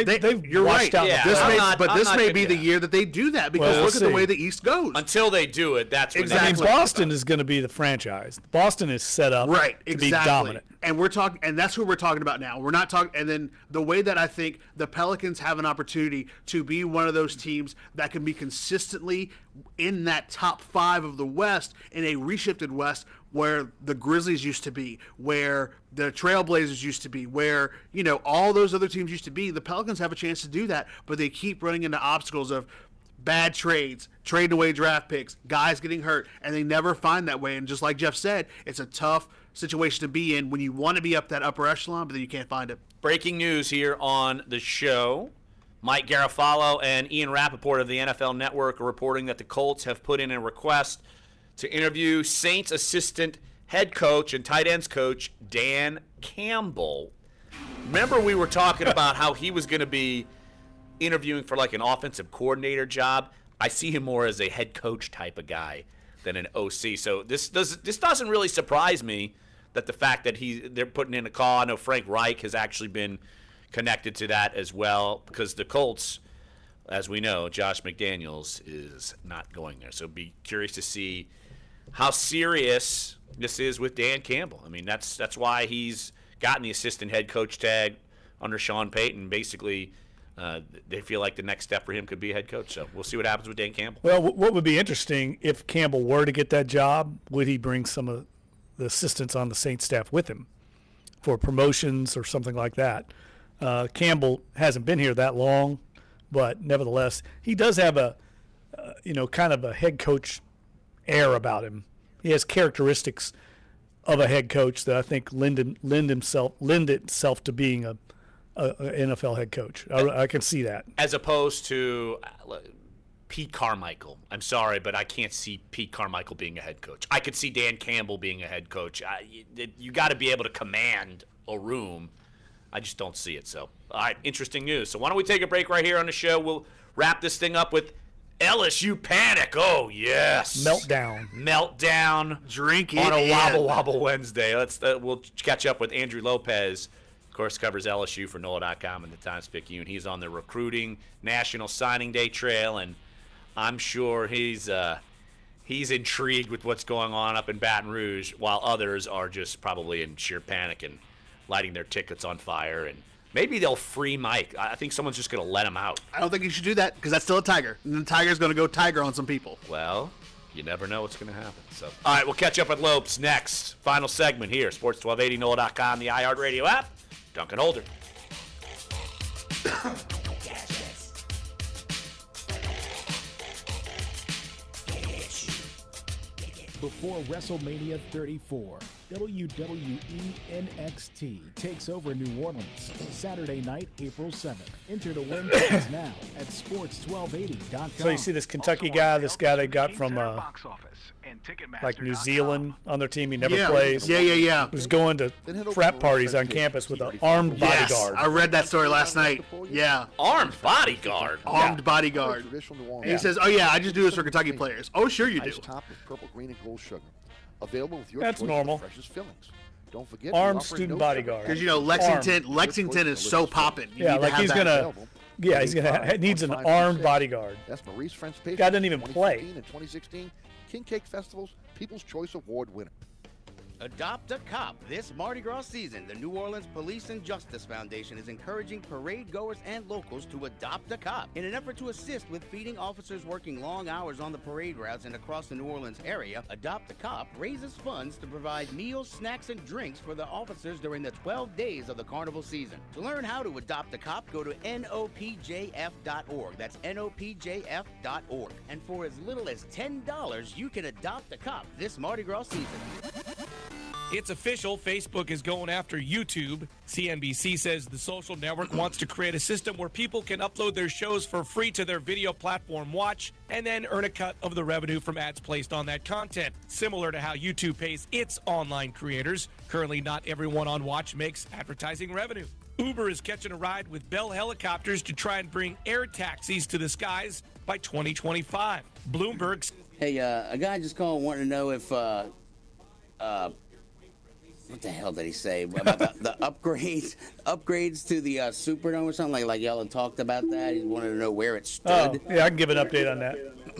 You're right. Out this may be the year that they do that because look at the way the East goes. Until they do it, that's when exactly. Boston is going to be the franchise. Boston is set up to be dominant. And we're talking, and that's who we're talking about now. We're not talking, and then the way that I think the Pelicans have an opportunity to be one of those teams that can be consistently in that top 5 of the West, in a reshifted West where the Grizzlies used to be, where the Trailblazers used to be, where all those other teams used to be. The Pelicans have a chance to do that, but they keep running into obstacles of bad trades, trading away draft picks, guys getting hurt, and they never find that way. And just like Jeff said, it's a tough situation to be in when you want to be up that upper echelon, but then you can't find it. Breaking news here on the show. Mike Garafalo and Ian Rappaport of the NFL Network are reporting that the Colts have put in a request to interview Saints assistant head coach and tight ends coach Dan Campbell. Remember we were talking about how he was going to be interviewing for an offensive coordinator job? I see him more as a head coach type of guy than an OC. So this doesn't really surprise me that the fact that they're putting in a call. I know Frank Reich has actually been connected to that as well, because the Colts, as we know, Josh McDaniels is not going there. So be curious to see how serious this is with Dan Campbell. I mean, that's why he's gotten the assistant head coach tag under Sean Payton. Basically, they feel like the next step for him could be a head coach. So we'll see what happens with Dan Campbell. Well, what would be interesting, if Campbell were to get that job, would he bring some of the assistants on the Saints staff with him for promotions or something like that? Campbell hasn't been here that long, but nevertheless, he does have a kind of a head coach air about him. He has characteristics of a head coach that I think lend itself to being a NFL head coach. I can see that. As opposed to Pete Carmichael. I'm sorry, but I can't see Pete Carmichael being a head coach. I could see Dan Campbell being a head coach. You got to be able to command a room. I just don't see it. So, all right, interesting news. So why don't we take a break right here on the show? We'll wrap this thing up with LSU Panic. Oh, yes. Meltdown. Drink it on a in. Wobble Wobble Wednesday. We'll catch up with Andrew Lopez. Of course, covers LSU for NOLA.com and the Times-Picayune. He's on the recruiting National Signing Day trail, and I'm sure he's intrigued with what's going on up in Baton Rouge, while others are just probably in sheer panic and lighting their tickets on fire. And maybe they'll free Mike. I think someone's just going to let him out. I don't think you should do that, because that's still a Tiger. And the Tiger's going to go Tiger on some people. Well, you never know what's going to happen. So, all right, we'll catch up with Lopes next. Final segment here. Sports 1280, NOLA.com, the iHeartRadio app. Duncan Holder. Before WrestleMania 34, WWE NXT takes over New Orleans Saturday night, April 7th. Enter to win tickets now at sports1280.com. So you see this Kentucky guy, this guy they got from like New Zealand on their team. He never plays. Yeah. Who's going to frat parties on campus with an armed bodyguard. I read that story last night. Yeah. Armed bodyguard? Armed bodyguard. And he says, oh, yeah, I just do this for Kentucky players. Oh, sure you do. Top with purple, green, and gold sugar. Available with your That's choice normal. of freshest fillings. Don't forget armed student bodyguard. Because Lexington is so poppin'. Yeah, like he's gonna. Yeah, he's gonna needs an armed bodyguard. That's Maurice French Paper. Guy doesn't even play. In 2016, King Cake Festival's People's Choice Award winner. Adopt a Cop. This Mardi Gras season, the New Orleans Police and Justice Foundation is encouraging parade goers and locals to adopt a cop. In an effort to assist with feeding officers working long hours on the parade routes and across the New Orleans area, Adopt a Cop raises funds to provide meals, snacks, and drinks for the officers during the 12 days of the carnival season. To learn how to adopt a cop, go to NOPJF.org. That's NOPJF.org. And for as little as $10, you can adopt a cop this Mardi Gras season. It's official. Facebook is going after YouTube. CNBC says the social network wants to create a system where people can upload their shows for free to their video platform Watch and then earn a cut of the revenue from ads placed on that content, similar to how YouTube pays its online creators. Currently, not everyone on Watch makes advertising revenue. Uber is catching a ride with Bell helicopters to try and bring air taxis to the skies by 2025. Bloomberg's... Hey, a guy just called wanting to know if... what the hell did he say about the upgrades to the Superdome or something? Like y'all had talked about that. He wanted to know where it stood. Oh, yeah, I can give an update on that.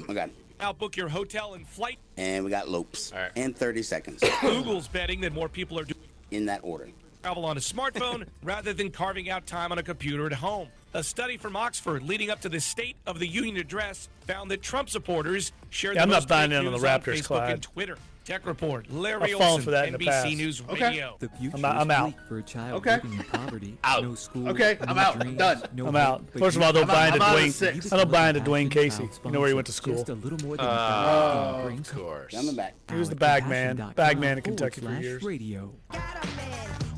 Okay. Now book your hotel and flight. And we got Lopes. All right. And 30 seconds. Google's betting that more people are doing in that order. Travel on a smartphone rather than carving out time on a computer at home. A study from Oxford leading up to the State of the Union address found that Trump supporters shared the most buying fake in on news the on Raptors, Facebook Clyde. and Twitter. Tech Report, Larry I've fallen Olson, for that in the past. NBC News Okay. Radio. The future I'm is out. bleak for a child Okay. living in poverty. Out. No school. Okay, no I'm out. dreams, Done. no I'm hope, out. but First of you all, don't I'm buy out. into I'm out at Dwayne. 6. I don't buy into Passion Dwayne Casey. child You know where he went to sponsor. school. Just a little more than Of course. Coming back. He was the bag man in Kentucky for years. Radio.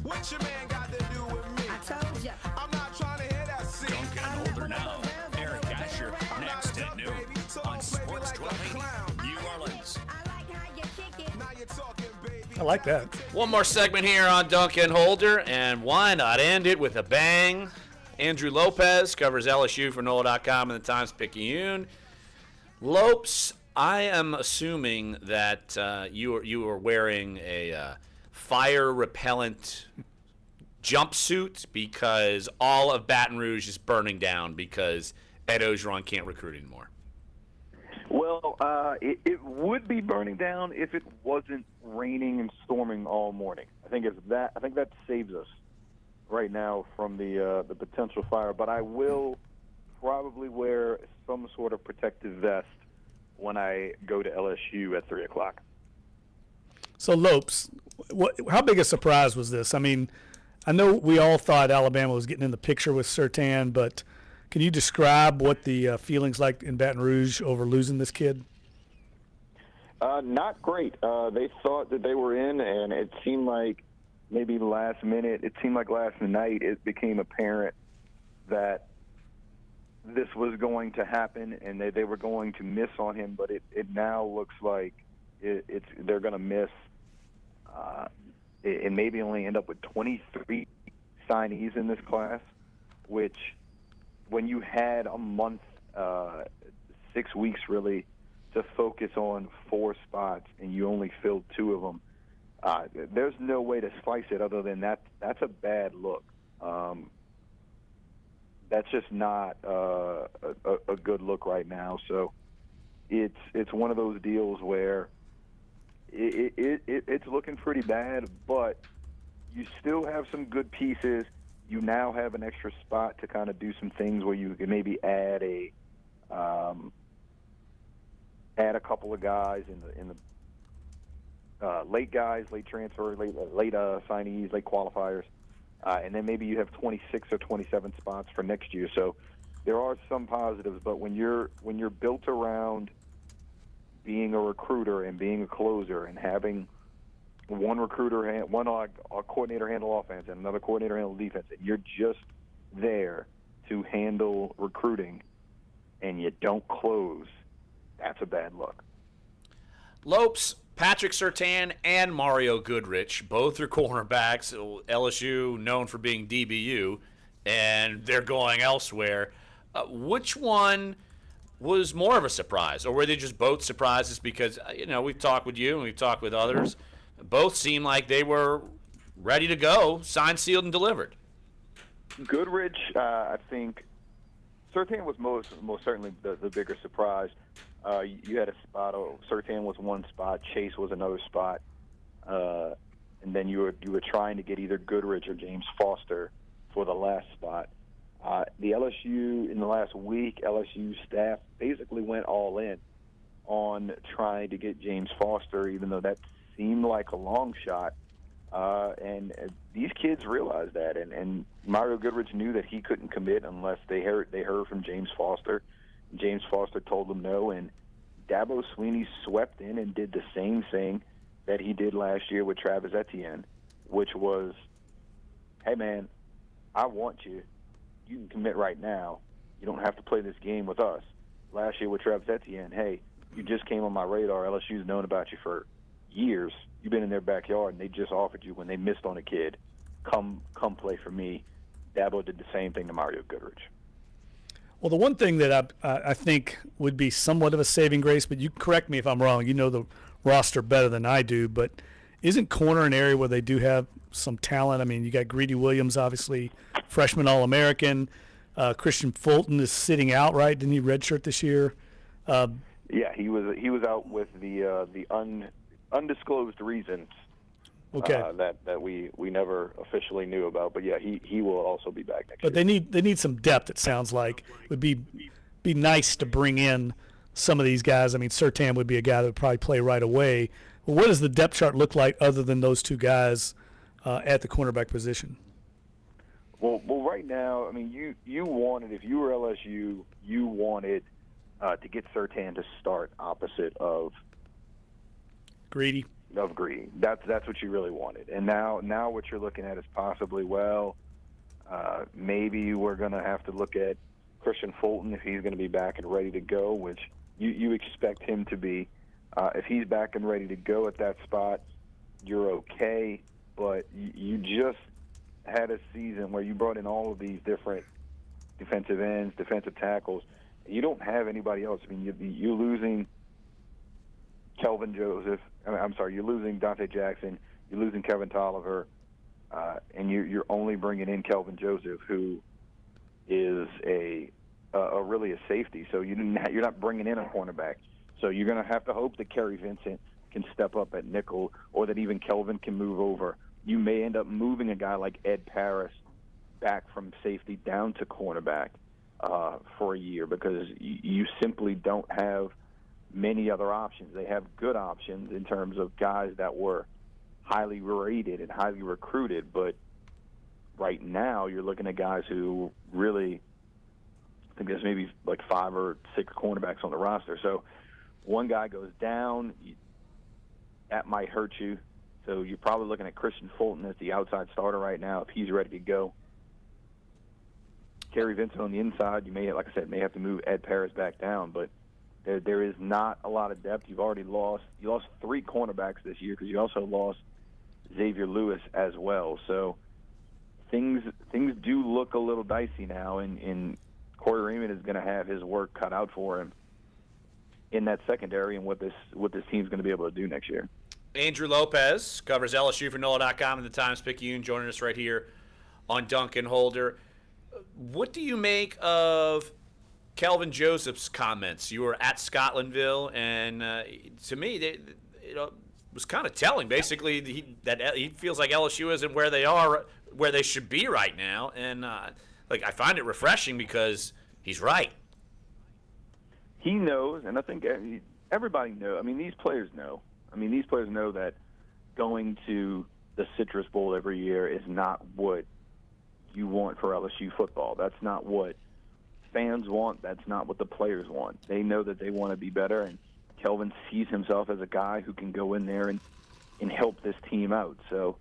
What your man got to do with me? I told ya. I'm not trying to hear that scene. Duncan Holder now. Eric Asher next at noon on Sports 1280 New Orleans. I like that. One more segment here on Duncan Holder, and why not end it with a bang? Andrew Lopez covers LSU for NOLA.com and the Times-Picayune. Lopes, I am assuming that you are wearing a fire repellent jumpsuit because all of Baton Rouge is burning down because Ed Ogeron can't recruit anymore? Well, it would be burning down if it wasn't raining and storming all morning. I think that saves us right now from the potential fire. But I will probably wear some sort of protective vest when I go to LSU at 3 o'clock. So, Lopes, how big a surprise was this? I mean, I know we all thought Alabama was getting in the picture with Surtain, but can you describe what the feelings like in Baton Rouge over losing this kid? Not great. They thought that they were in, and it seemed like maybe last night it became apparent that this was going to happen and they were going to miss on him, but it now looks like they're going to miss and maybe only end up with 23 signees in this class, which when you had a month, 6 weeks really, to focus on 4 spots and you only filled 2 of them, there's no way to slice it other than that's a bad look. That's just not a good look right now. So it's one of those deals where it's looking pretty bad, but you still have some good pieces. You now have an extra spot to kind of do some things where you can maybe add a couple of guys in the late guys, late transfer, late signees, late qualifiers, and then maybe you have 26 or 27 spots for next year. So there are some positives, but when you're built around being a recruiter and being a closer and having one coordinator handle offense and another coordinator handle defense, and you're just there to handle recruiting and you don't close, that's a bad look. Lopes, Patrick Surtain, and Mario Goodrich, both are cornerbacks. LSU known for being DBU, and they're going elsewhere. Which one was more of a surprise, or were they just both surprises? Because we've talked with you and we've talked with others. Both seem like they were ready to go, signed, sealed, and delivered. Goodrich, I think, Surtain was most certainly the bigger surprise. You had a spot. Surtain was one spot. Chase was another spot, and then you were trying to get either Goodrich or James Foster for the last spot. The LSU in the last week, LSU staff basically went all in on trying to get James Foster, even though that seemed like a long shot. And these kids realized that, and Mario Goodrich knew that he couldn't commit unless they heard from James Foster. James Foster told them no, and Dabo Swinney swept in and did the same thing that he did last year with Travis Etienne, which was, hey, man, I want you. You can commit right now. You don't have to play this game with us. Last year with Travis Etienne, hey, you just came on my radar. LSU's known about you for years. You've been in their backyard, and they just offered you when they missed on a kid, come play for me. Dabo did the same thing to Mario Goodrich. Well, the one thing that I think would be somewhat of a saving grace, but you correct me if I'm wrong. You know the roster better than I do, but isn't corner an area where they do have some talent? I mean, you got Greedy Williams, obviously, freshman All-American. Christian Fulton is sitting out, right? Didn't he redshirt this year? Yeah, he was out with the undisclosed reasons. Okay. That we never officially knew about, but yeah, he will also be back next year. But they need some depth. It sounds like it would be nice to bring in some of these guys. I mean, Surtain would be a guy that would probably play right away. Well, what does the depth chart look like other than those two guys at the cornerback position? Well, right now, I mean, you wanted, if you were LSU, you wanted to get Surtain to start opposite of Greedy. That's what you really wanted. And now what you're looking at is possibly, maybe we're going to have to look at Christian Fulton if he's going to be back and ready to go, which you expect him to be. If he's back and ready to go at that spot, you're okay. But you just had a season where you brought in all of these different defensive ends, defensive tackles. You don't have anybody else. I mean, you're losing Kelvin Joseph. I'm sorry, you're losing Dante Jackson. You're losing Kevin Tolliver, and you're only bringing in Kelvin Joseph, who is really a safety. So you're not bringing in a cornerback. So you're going to have to hope that Kerry Vincent can step up at nickel, or that even Kelvin can move over. You may end up moving a guy like Ed Paris back from safety down to cornerback for a year, because you simply don't have many other options. They have good options in terms of guys that were highly rated and highly recruited, but right now you're looking at guys who really, I think there's maybe like 5 or 6 cornerbacks on the roster. So one guy goes down, that might hurt you. So you're probably looking at Christian Fulton as the outside starter right now if he's ready to go. Kerry Vincent on the inside, you may, like I said, may have to move Ed Paris back down, but there is not a lot of depth. You lost 3 cornerbacks this year, because you also lost Xavier Lewis as well. So things do look a little dicey now, and Corey Raymond is going to have his work cut out for him in that secondary, and what this team's going to be able to do next year. Andrew Lopez covers LSU for NOLA.com and the Times-Picayune, joining us right here on Dunc and Holder. What do you make of Kelvin Joseph's comments? You were at Scotlandville, and to me, it was kind of telling. Basically, he feels like LSU isn't where they should be right now, and I find it refreshing because he's right. He knows, and I think everybody knows. I mean, these players know. These players know that going to the Citrus Bowl every year is not what you want for LSU football. That's not what fans want. That's not what the players want. They know that they want to be better, and Kelvin sees himself as a guy who can go in there and help this team out. So,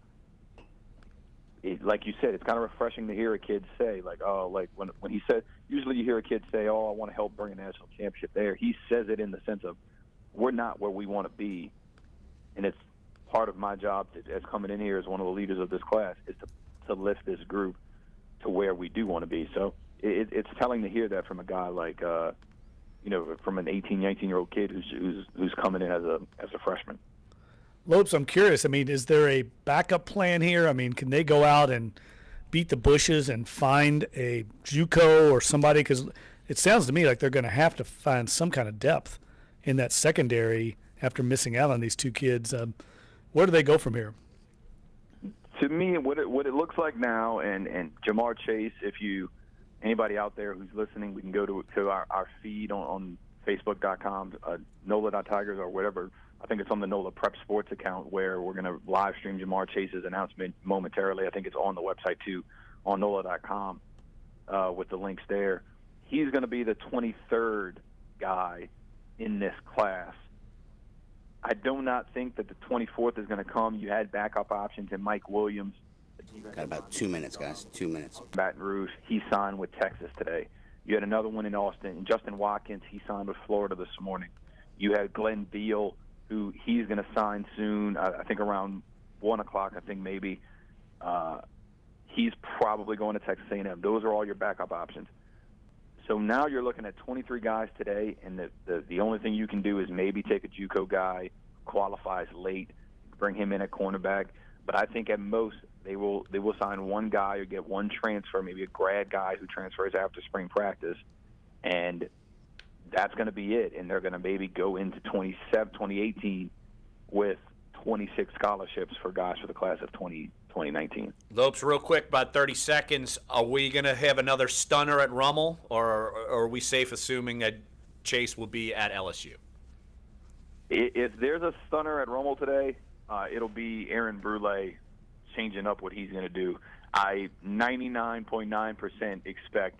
like you said, it's kind of refreshing to hear a kid say, when he said, usually you hear a kid say, I want to help bring a national championship there. He says it in the sense of, we're not where we want to be. And it's part of my job as coming in here as one of the leaders of this class is to lift this group to where we do want to be. So it's telling to hear that from a guy like, from an 18, 19-year-old kid who's coming in as a freshman. Lopes, I'm curious. Is there a backup plan here? Can they go out and beat the bushes and find a JUCO or somebody? Because it sounds to me like they're going to have to find some kind of depth in that secondary after missing out on these 2 kids. Where do they go from here? To me, what it looks like now, and Jamar Chase, anybody out there who's listening, we can go to our feed on Facebook.com, NOLA.Tigers or whatever. I think it's on the NOLA Prep Sports account, where we're going to live stream Jamar Chase's announcement momentarily. I think it's on the website too, on NOLA.com, with the links there. He's going to be the 23rd guy in this class. I do not think that the 24th is going to come. You had backup options in Mike Williams. Got about 2 minutes, guys. 2 minutes. Baton Rouge, he signed with Texas today. You had another one in Austin. Justin Watkins, he signed with Florida this morning. You had Glenn Beal, who he's going to sign soon, I think around 1 o'clock, I think maybe. He's probably going to Texas A&M. Those are all your backup options. So now you're looking at 23 guys today, and the only thing you can do is maybe take a JUCO guy, qualifies late, bring him in at cornerback. But I think at most they will sign one guy or get one transfer, maybe a grad guy who transfers after spring practice, and that's going to be it. And they're going to maybe go into 2018 with 26 scholarships for guys for the class of 2019. Lopes, real quick, about 30 seconds. Are we going to have another stunner at Rummel, or are we safe assuming that Chase will be at LSU? If there's a stunner at Rummel today, it'll be Aaron Brule changing up what he's going to do. I 99.9% expect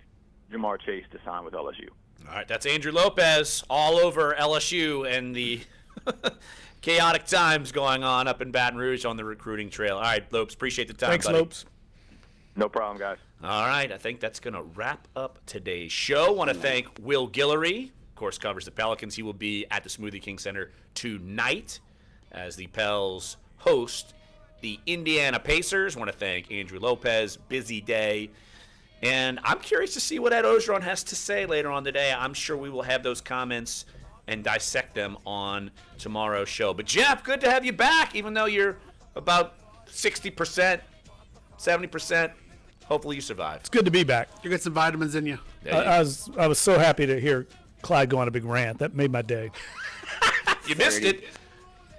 Jamar Chase to sign with LSU. All right, that's Andrew Lopez all over LSU and the chaotic times going on up in Baton Rouge on the recruiting trail. All right, Lopes, appreciate the time, Thanks, buddy. Lopes. No problem, guys. All right, I think that's going to wrap up today's show. Want to thank Will Guillory, of course, covers the Pelicans. He will be at the Smoothie King Center tonight as the Pels host the Indiana Pacers. Want to thank Andrew Lopez. Busy day. And I'm curious to see what Ed Ogeron has to say later on today. I'm sure we will have those comments and dissect them on tomorrow's show. But, Jeff, good to have you back, even though you're about 60%, 70%. Hopefully you survive. It's good to be back. You get some vitamins in you. I was so happy to hear Clyde go on a big rant. That made my day. You missed it.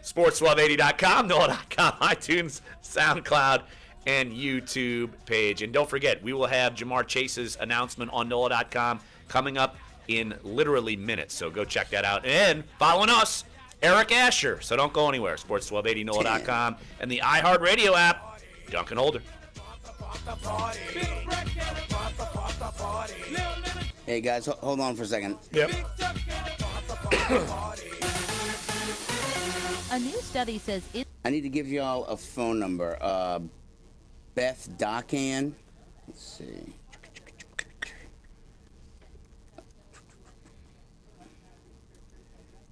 Sports1280.com, NOLA.com, iTunes, SoundCloud, and YouTube page. And don't forget, we will have Jamar Chase's announcement on NOLA.com coming up in literally minutes. So go check that out. And following us, Eric Asher. So don't go anywhere. Sports1280, NOLA.com, and the iHeartRadio app, Dunc and Holder. Hey, guys, hold on for a second. Yep. A new study says I need to give y'all a phone number. Beth Dockan. Let's see.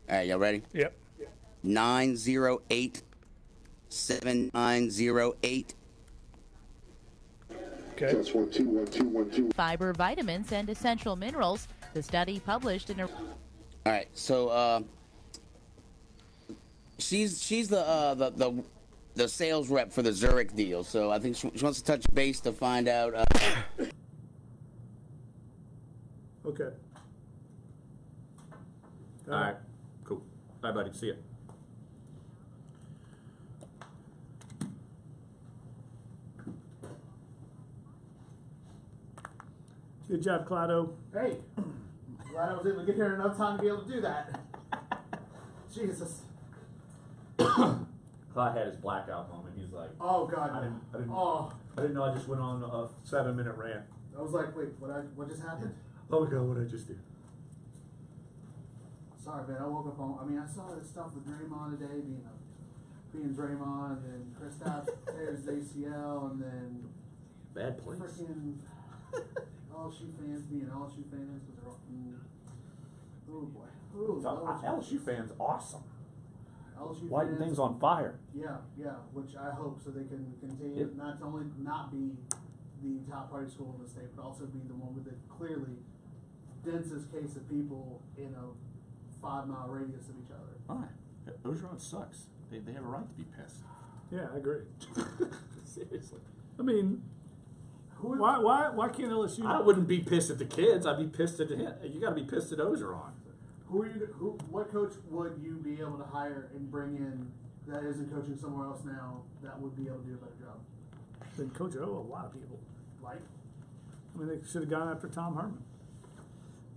All right, y'all ready? Yep. 908-7908. Okay. That's 121212. fiber, vitamins, and essential minerals. The study published in a. All right, so she's the sales rep for the Zurich deal. So I think she wants to touch base to find out. Okay. All right. Cool. Bye, buddy. See ya. Good job, Clado. Hey, glad I was able to get here in enough time to be able to do that. Jesus. Clyde had his blackout moment. He's like, Oh God. I didn't Oh, I didn't know I just went on a 7-minute rant. I was like, wait, what just happened? Oh my God, what did I just do? Sorry, man. I woke up on. I mean, I saw this stuff with Draymond today, being Draymond, and Kristaps tears ACL, and then Bad place. freaking LSU fans being LSU fans, but they're all. Oh boy. Ooh, LSU fans, awesome. LSU Lighting fans, things on fire. Yeah, which I hope so they can continue not only not be the top party school in the state, but also be the one with the clearly densest case of people in a 5-mile radius of each other. Why? Ogeron sucks. They have a right to be pissed. Yeah, I agree. Seriously. I mean, why can't LSU? I wouldn't be pissed at the kids. I'd be pissed at him. You got to be pissed at Ogeron. What coach would you be able to hire and bring in that isn't coaching somewhere else now that would be able to do a better job? Then Coach O, a lot of people. Like? I mean, they should have gone after Tom Herman.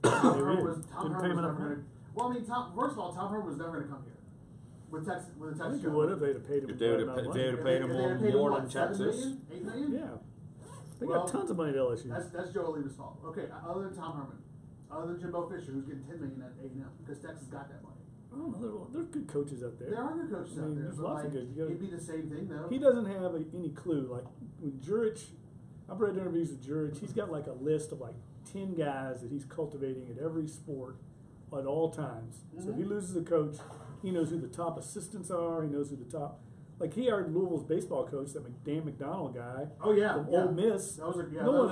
Tom Herman was never never going to. Well, I mean, first of all, Tom Herman was never going to come here. With Texas, I think he would have. They'd have paid him. If they would have paid him more than Texas. $7 million? $8 million? Yeah. They got tons of money at LSU. That's Joe Oliva's fault. Okay, other than Tom Herman, other than Jimbo Fisher, who's getting $10 million at A&M because Texas got that money. I don't know. There's good coaches out there. There are good coaches out there. There's But lots of good. It'd be the same thing though. He doesn't have any clue. Like with Jurich, I've read interviews with Jurich. He's got like a list of like 10 guys that he's cultivating at every sport at all times. Mm-hmm. So if he loses a coach, he knows who the top assistants are. He knows who the top. Like he hired Louisville's baseball coach, that Dan McDonald guy. Oh yeah, from Ole Miss. That was a, no one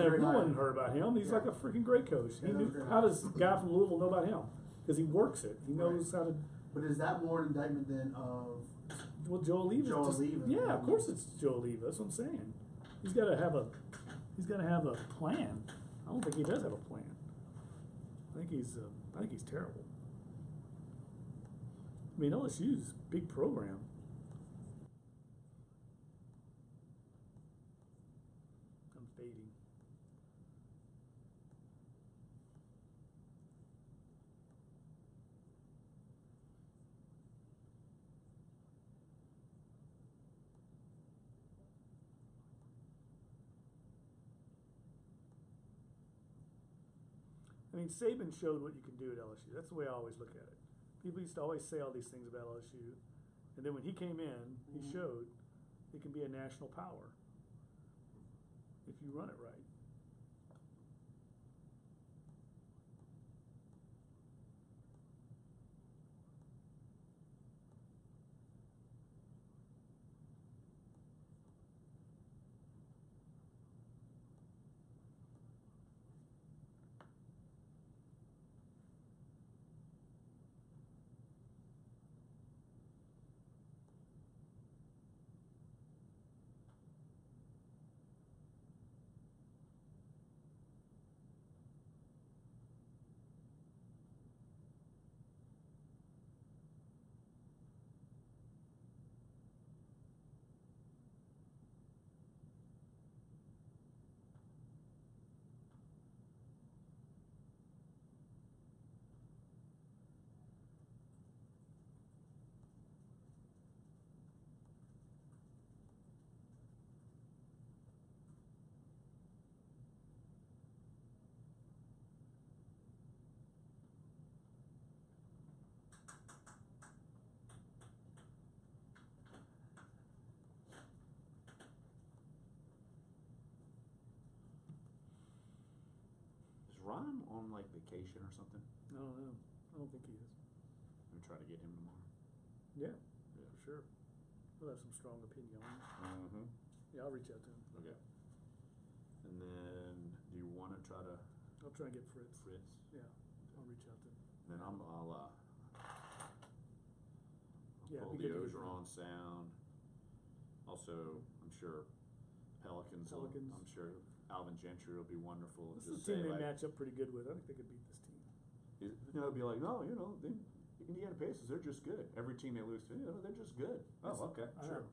heard about him. He's like a freaking great coach. He knew, how does a guy from Louisville know about him? Because he works it. He knows how to. But is that more an indictment than of? Well, Joe Oliva. Yeah, of course it's Joe Oliva. That's what I'm saying. He's got to have a plan. I don't think he does have a plan. I think he's terrible. I mean, LSU's a big program. I'm fading. I mean, Saban showed what you can do at LSU. That's the way I always look at it. People used to always say all these things about LSU, and then when he came in, he showed it can be a national power if you run it right. Prime on like vacation or something? I don't know. I don't think he is. I'm try to get him tomorrow. Yeah, for sure. We'll have some strong opinion on him. Mm-hmm. Yeah, I'll reach out to him. Okay. And then, do you want to try to? I'll try and get Fritz. Yeah, I'll reach out to him. Then I'll Yeah, pull the Ogeron sound. Also, I'm sure Pelicans. I'm sure Alvin Gentry will be wonderful. This is a team they match up pretty good with. I think they could beat this team. It'll be like, no, the Indiana Pacers, they're just good. Every team they lose to, they're just good. Oh, okay, sure.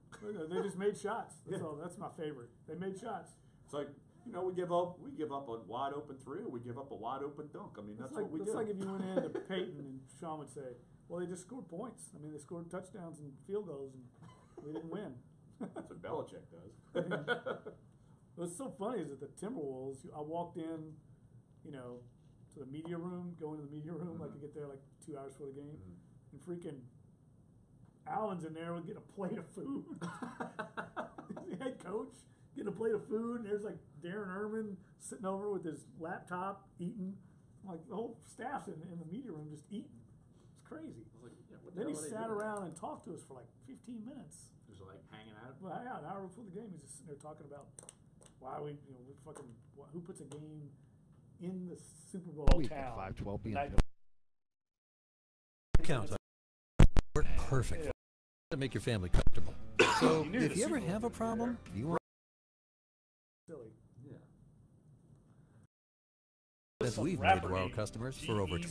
They just made shots. That's all. That's my favorite. They made shots. It's like, we give up a wide open three, or we give up a wide open dunk. I mean, that's what we do. It's like if you went in to Peyton and Sean would say, well, they just scored points. I mean, they scored touchdowns and field goals, and we didn't win. That's what Belichick does. What's so funny is that the Timberwolves, I walked in, to the media room, go into the media room, like to get there like 2 hours before the game, and freaking Allen's in there with getting a plate of food. He's the head coach, getting a plate of food, and there's like Darren Erman sitting over with his laptop eating. Like the whole staff's in the media room just eating. It's crazy. Then he sat around and talked to us for like 15 minutes. Just like hanging out? Well, yeah, an hour before the game, he's just sitting there talking about why who puts a game in the Super Bowl town. 5:12 p.m. Counts. Work perfect to make your family comfortable. So if you ever have a problem, you want silly. Yeah. As we've made to our customers for over 20